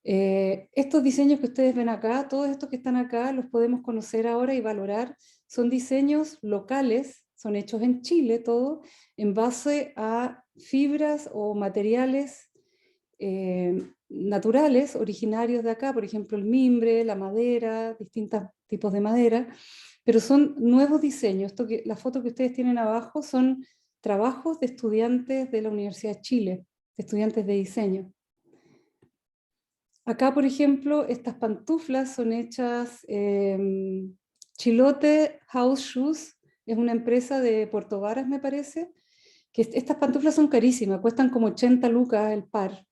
estos diseños que ustedes ven acá, todos estos que están acá, los podemos conocer ahora y valorar. Son diseños locales, son hechos en Chile, todo, en base a fibras o materiales naturales, originarios de acá, por ejemplo el mimbre, la madera, distintos tipos de madera, pero son nuevos diseños. Las fotos que ustedes tienen abajo son trabajos de estudiantes de la Universidad de Chile, de estudiantes de diseño. Acá, por ejemplo, estas pantuflas son hechas, Chilote House Shoes, es una empresa de Puerto Varas, me parece, que estas pantuflas son carísimas, cuestan como 80 lucas el par,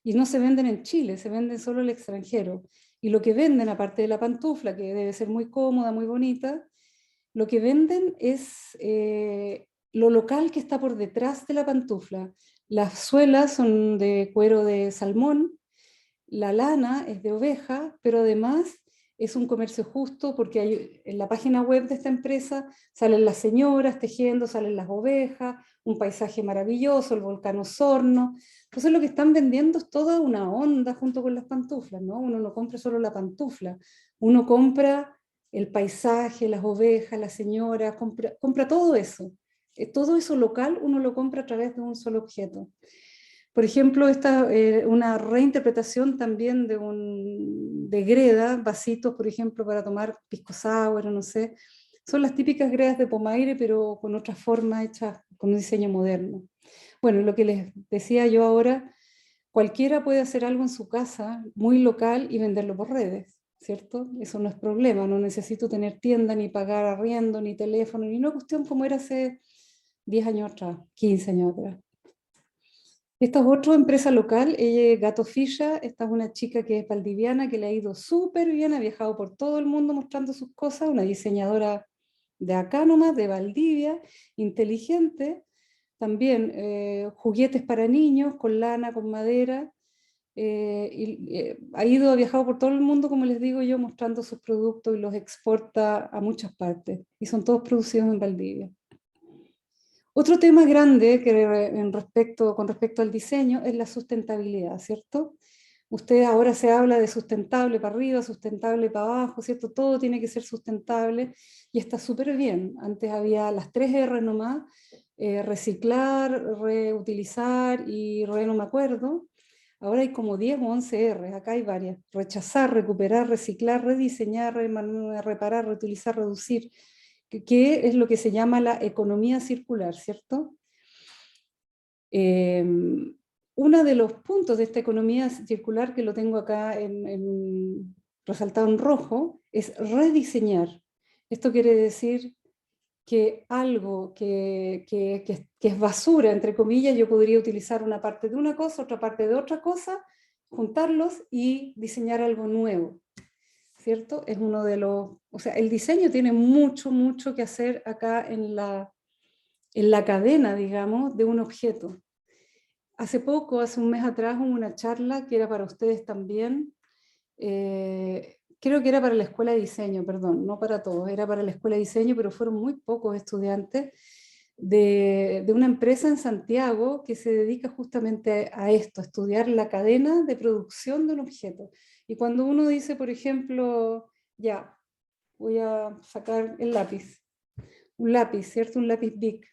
y no se venden en Chile, se venden solo en el extranjero. Y lo que venden, aparte de la pantufla, que debe ser muy cómoda, muy bonita, lo que venden es lo local que está por detrás de la pantufla. Las suelas son de cuero de salmón, la lana es de oveja, pero además es un comercio justo porque en la página web de esta empresa salen las señoras tejiendo, salen las ovejas, un paisaje maravilloso, el volcán Osorno. Entonces lo que están vendiendo es toda una onda junto con las pantuflas, ¿no? Uno no compra solo la pantufla, uno compra el paisaje, las ovejas, las señoras, compra todo eso. Todo eso local uno lo compra a través de un solo objeto. Por ejemplo, una reinterpretación también de greda, vasitos, por ejemplo, para tomar pisco sour, no sé. Son las típicas gredas de Pomaire, pero con otra forma hechas con un diseño moderno. Bueno, lo que les decía yo ahora, cualquiera puede hacer algo en su casa, muy local, y venderlo por redes, ¿cierto? Eso no es problema, no necesito tener tienda, ni pagar arriendo, ni teléfono, ni una cuestión como era hace 10 años atrás, 15 años atrás. Esta es otra empresa local, ella es Gato Fisha, esta es una chica que es valdiviana, que le ha ido súper bien, ha viajado por todo el mundo mostrando sus cosas, una diseñadora de acá nomás, de Valdivia, inteligente, también juguetes para niños, con lana, con madera, ha viajado por todo el mundo, como les digo yo, mostrando sus productos y los exporta a muchas partes, y son todos producidos en Valdivia. Otro tema grande con respecto al diseño es la sustentabilidad, ¿cierto? Usted ahora se habla de sustentable para arriba, sustentable para abajo, ¿cierto? Todo tiene que ser sustentable y está súper bien. Antes había las 3 R nomás, reciclar, reutilizar y no me acuerdo. Ahora hay como 10 o 11 R, acá hay varias. Rechazar, recuperar, reciclar, rediseñar, reparar, reutilizar, reducir, que es lo que se llama la economía circular, ¿cierto? Uno de los puntos de esta economía circular que lo tengo acá resaltado en rojo es rediseñar. Esto quiere decir que algo que es basura, entre comillas, yo podría utilizar una parte de una cosa, otra parte de otra cosa, juntarlos y diseñar algo nuevo, ¿cierto? Es uno de los, o sea, el diseño tiene mucho, mucho que hacer acá en la cadena, digamos, de un objeto. Hace poco, hace un mes atrás, hubo una charla que era para ustedes también, creo que era para la escuela de diseño, perdón, no para todos, era para la escuela de diseño, pero fueron muy pocos estudiantes de una empresa en Santiago que se dedica justamente a esto, a estudiar la cadena de producción de un objeto. Y cuando uno dice, por ejemplo, ya, voy a sacar el lápiz, un lápiz, ¿cierto? Un lápiz Bic.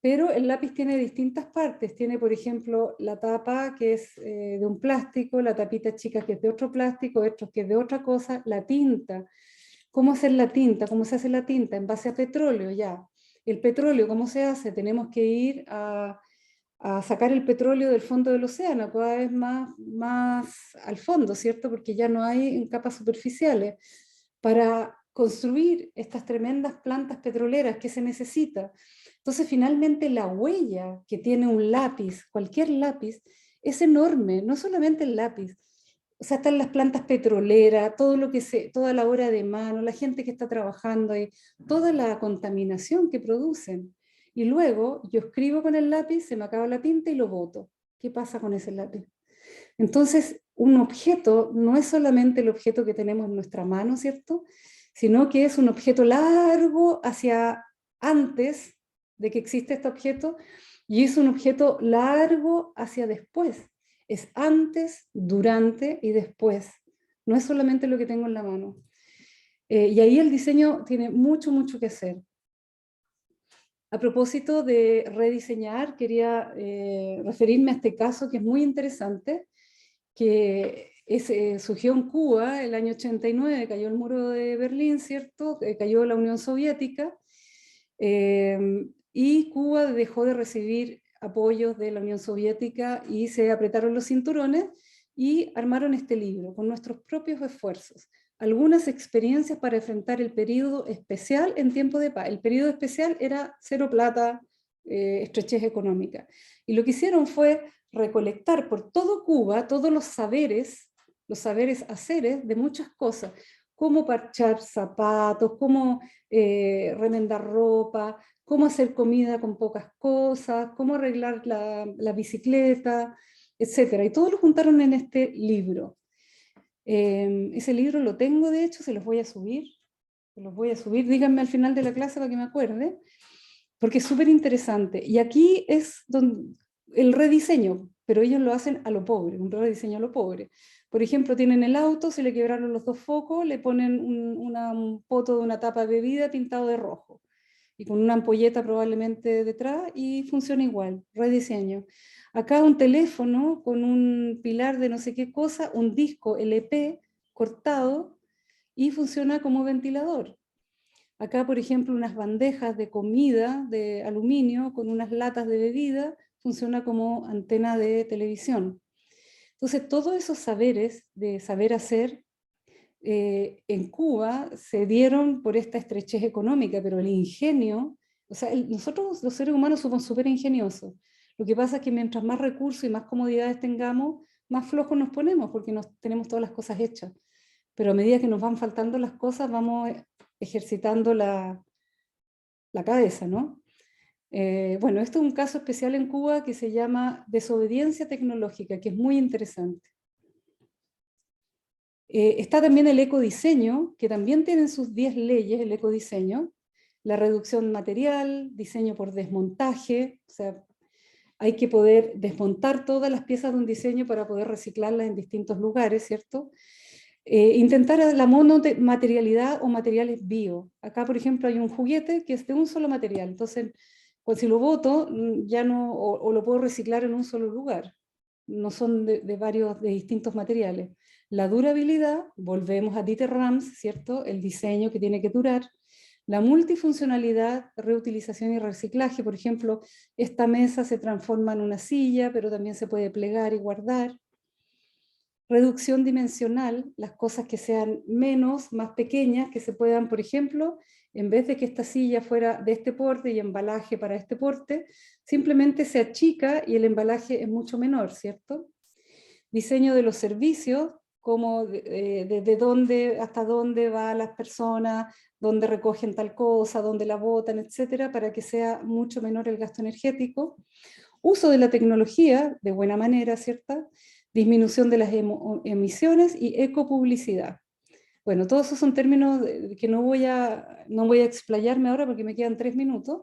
Pero el lápiz tiene distintas partes. Tiene, por ejemplo, la tapa que es de un plástico, la tapita chica que es de otro plástico, esto que es de otra cosa, la tinta. ¿Cómo hacer la tinta? ¿Cómo se hace la tinta? En base a petróleo, ya. El petróleo, ¿cómo se hace? Tenemos que ir a sacar el petróleo del fondo del océano, cada vez más al fondo, ¿cierto? Porque ya no hay en capas superficiales. Para construir estas tremendas plantas petroleras que se necesita. Entonces, finalmente, la huella que tiene un lápiz, cualquier lápiz, es enorme, no solamente el lápiz. O sea, están las plantas petroleras, todo lo que toda la obra de mano, la gente que está trabajando ahí, toda la contaminación que producen. Y luego yo escribo con el lápiz, se me acaba la tinta y lo boto. ¿Qué pasa con ese lápiz? Entonces, un objeto no es solamente el objeto que tenemos en nuestra mano, ¿cierto? Sino que es un objeto largo hacia antes de que existe este objeto y es un objeto largo hacia después. Es antes, durante y después. No es solamente lo que tengo en la mano. Y ahí el diseño tiene mucho, mucho que hacer. A propósito de rediseñar, quería referirme a este caso que es muy interesante, que surgió en Cuba el año 89, cayó el muro de Berlín, ¿cierto? Cayó la Unión Soviética, y Cuba dejó de recibir apoyos de la Unión Soviética y se apretaron los cinturones y armaron este libro con nuestros propios esfuerzos. Algunas experiencias para enfrentar el periodo especial en tiempo de paz. El periodo especial era cero plata, estrechez económica. Y lo que hicieron fue recolectar por todo Cuba todos los saberes haceres de muchas cosas, cómo parchar zapatos, cómo remendar ropa, cómo hacer comida con pocas cosas, cómo arreglar la bicicleta, etc. Y todos lo juntaron en este libro. Ese libro lo tengo, de hecho, se los voy a subir. Díganme al final de la clase para que me acuerde, porque es súper interesante. Y aquí es donde el rediseño, pero ellos lo hacen a lo pobre, un rediseño a lo pobre. Por ejemplo, tienen el auto, se le quebraron los dos focos, le ponen un poto de una tapa de bebida pintado de rojo y con una ampolleta probablemente detrás y funciona igual, rediseño. Acá un teléfono con un pilar de no sé qué cosa, un disco LP cortado y funciona como ventilador. Acá, por ejemplo, unas bandejas de comida de aluminio con unas latas de bebida funciona como antena de televisión. Entonces, todos esos saberes de saber hacer en Cuba se dieron por esta estrechez económica, pero el ingenio, o sea, nosotros los seres humanos somos súper ingeniosos. Lo que pasa es que mientras más recursos y más comodidades tengamos, más flojos nos ponemos porque tenemos todas las cosas hechas. Pero a medida que nos van faltando las cosas, vamos ejercitando la cabeza, ¿no? Bueno, esto es un caso especial en Cuba que se llama desobediencia tecnológica, que es muy interesante. Está también el ecodiseño, que también tienen sus 10 leyes, el ecodiseño, la reducción material, diseño por desmontaje, o sea, hay que poder desmontar todas las piezas de un diseño para poder reciclarlas en distintos lugares, ¿cierto? Intentar la monomaterialidad o materiales bio. Acá, por ejemplo, hay un juguete que es de un solo material, entonces, pues si lo boto, ya no, o lo puedo reciclar en un solo lugar. No son de distintos materiales. La durabilidad, volvemos a Dieter Rams, ¿cierto? El diseño que tiene que durar. La multifuncionalidad, reutilización y reciclaje, por ejemplo, esta mesa se transforma en una silla, pero también se puede plegar y guardar. Reducción dimensional, las cosas que sean menos, más pequeñas, que se puedan, por ejemplo, en vez de que esta silla fuera de este porte y embalaje para este porte, simplemente se achica y el embalaje es mucho menor, ¿cierto? Diseño de los servicios, como desde dónde hasta dónde van las personas, dónde recogen tal cosa, dónde la botan, etcétera, para que sea mucho menor el gasto energético. Uso de la tecnología de buena manera, ¿cierto? Disminución de las emisiones y ecopublicidad. Bueno, todos esos son términos que no voy a explayarme ahora porque me quedan 3 minutos.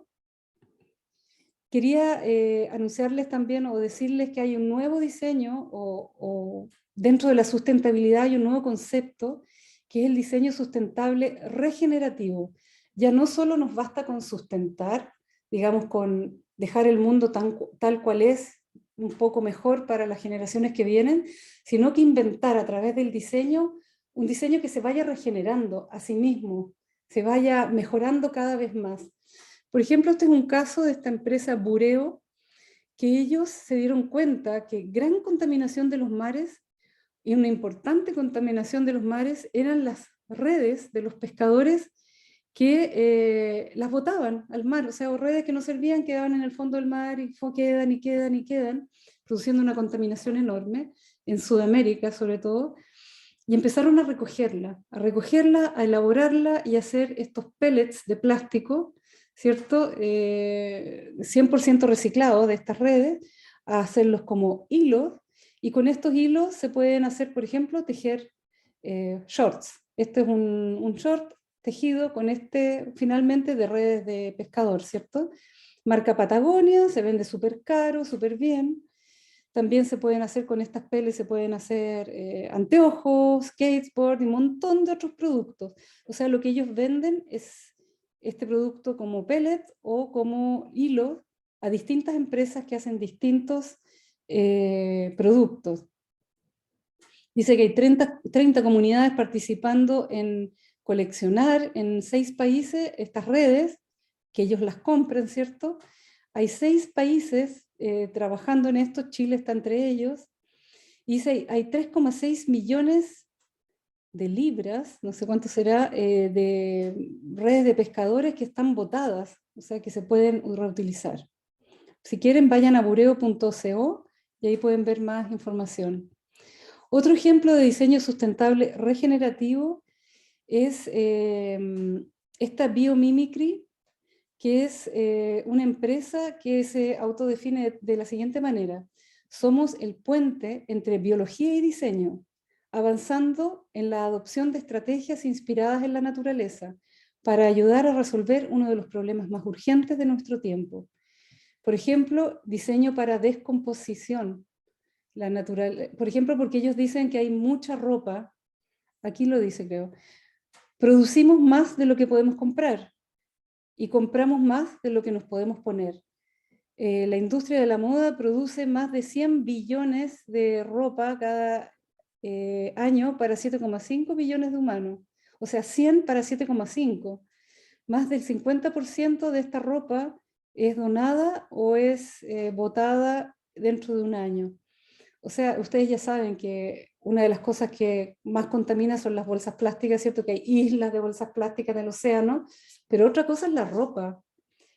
Quería anunciarles también o decirles que hay un nuevo diseño o dentro de la sustentabilidad hay un nuevo concepto que es el diseño sustentable regenerativo. ya no solo nos basta con sustentar, digamos, con dejar el mundo tal cual es, un poco mejor para las generaciones que vienen, sino que inventar a través del diseño un diseño que se vaya regenerando a sí mismo, se vaya mejorando cada vez más. Por ejemplo, este es un caso de esta empresa Bureo, que ellos se dieron cuenta que gran contaminación de los mares y una importante contaminación de los mares eran las redes de los pescadores que las botaban al mar, o sea, o redes que no servían, quedaban en el fondo del mar y quedan y quedan y quedan, produciendo una contaminación enorme, en Sudamérica sobre todo, y empezaron a recogerla, a elaborarla y a hacer estos pellets de plástico, ¿cierto? 100% reciclados de estas redes, a hacerlos como hilos, y con estos hilos se pueden hacer, por ejemplo, tejer shorts. Este es un short tejido con finalmente de redes de pescador, ¿cierto? Marca Patagonia, se vende súper caro, súper bien. También se pueden hacer con estas peles, se pueden hacer anteojos, skateboard y un montón de otros productos. O sea, lo que ellos venden es este producto como pellet o como hilo a distintas empresas que hacen distintos productos. Dice que hay 30 comunidades participando en coleccionar en 6 países estas redes, que ellos las compran, ¿cierto? Hay 6 países trabajando en esto, Chile está entre ellos, y dice, hay 3,6 millones de libras, no sé cuánto será, de redes de pescadores que están botadas, o sea, que se pueden reutilizar. Si quieren, vayan a bureo.co y ahí pueden ver más información. Otro ejemplo de diseño sustentable regenerativo es esta Biomimicry, que es una empresa que se autodefine de la siguiente manera: somos el puente entre biología y diseño, avanzando en la adopción de estrategias inspiradas en la naturaleza para ayudar a resolver uno de los problemas más urgentes de nuestro tiempo. Por ejemplo, diseño para descomposición. Por ejemplo, porque ellos dicen que hay mucha ropa, aquí lo dice creo, producimos más de lo que podemos comprar y compramos más de lo que nos podemos poner. La industria de la moda produce más de 100 billones de ropa cada año para 7,5 billones de humanos. O sea, 100 para 7,5. Más del 50% de esta ropa es donada o es botada dentro de un año. O sea, ustedes ya saben que una de las cosas que más contamina son las bolsas plásticas, ¿cierto? Que hay islas de bolsas plásticas en el océano, pero otra cosa es la ropa.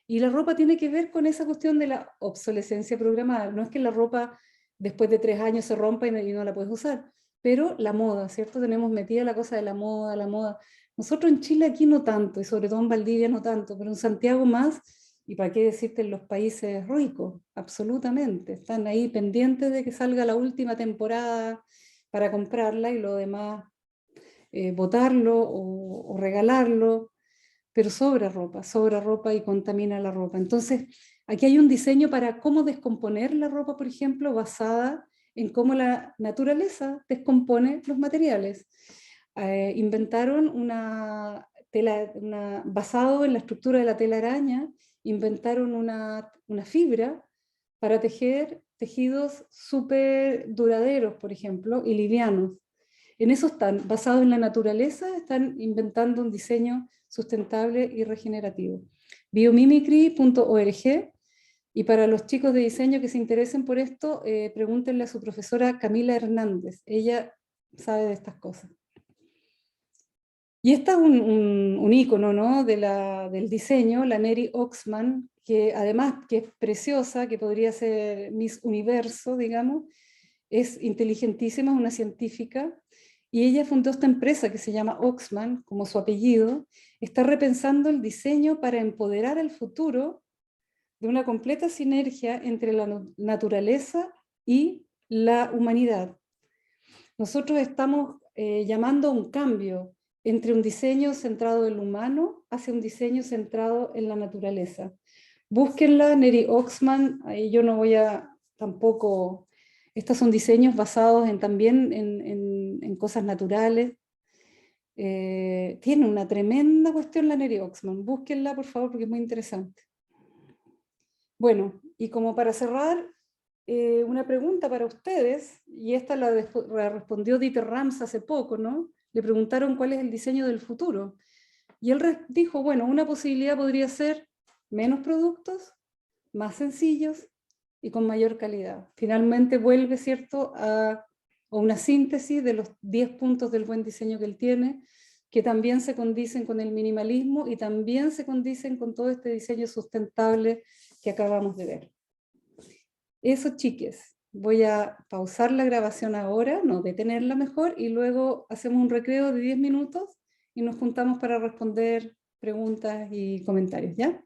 Y la ropa tiene que ver con esa cuestión de la obsolescencia programada. No es que la ropa después de 3 años se rompa y no la puedes usar, pero la moda, ¿cierto? Tenemos metida la cosa de la moda, la moda. Nosotros en Chile aquí no tanto, y sobre todo en Valdivia no tanto, pero en Santiago más, y para qué decirte en los países ricos, absolutamente. Están ahí pendientes de que salga la última temporada para comprarla y lo demás botarlo o regalarlo, pero sobra ropa y contamina la ropa. Entonces, aquí hay un diseño para cómo descomponer la ropa, por ejemplo, basada en cómo la naturaleza descompone los materiales. Inventaron basado en la estructura de la tela araña, inventaron una fibra para tejer tejidos súper duraderos, por ejemplo, y livianos. En eso están, basados en la naturaleza, están inventando un diseño sustentable y regenerativo. Biomimicry.org. Y para los chicos de diseño que se interesen por esto, pregúntenle a su profesora Camila Hernández. Ella sabe de estas cosas. Y esta es un ícono, ¿no? Del diseño, la Neri Oxman, que además que es preciosa, que podría ser Miss Universo, digamos, es inteligentísima, es una científica, y ella fundó esta empresa que se llama Oxman, como su apellido. Está repensando el diseño para empoderar el futuro de una completa sinergia entre la naturaleza y la humanidad. Nosotros estamos llamando a un cambio entre un diseño centrado en lo humano hacia un diseño centrado en la naturaleza. Búsquenla, Neri Oxman, ahí yo no voy a tampoco... Estos son diseños basados también en cosas naturales. Tiene una tremenda cuestión la Neri Oxman. Búsquenla, por favor, porque es muy interesante. Bueno, y como para cerrar, una pregunta para ustedes, y esta la respondió Dieter Rams hace poco, ¿no? Le preguntaron cuál es el diseño del futuro. Y él dijo, bueno, una posibilidad podría ser menos productos, más sencillos y con mayor calidad. Finalmente vuelve, ¿cierto?, a una síntesis de los 10 puntos del buen diseño que él tiene, que también se condicen con el minimalismo y también se condicen con todo este diseño sustentable que acabamos de ver. Eso, chiques. Voy a pausar la grabación ahora, no detenerla mejor, y luego hacemos un recreo de 10 minutos y nos juntamos para responder preguntas y comentarios, ¿ya?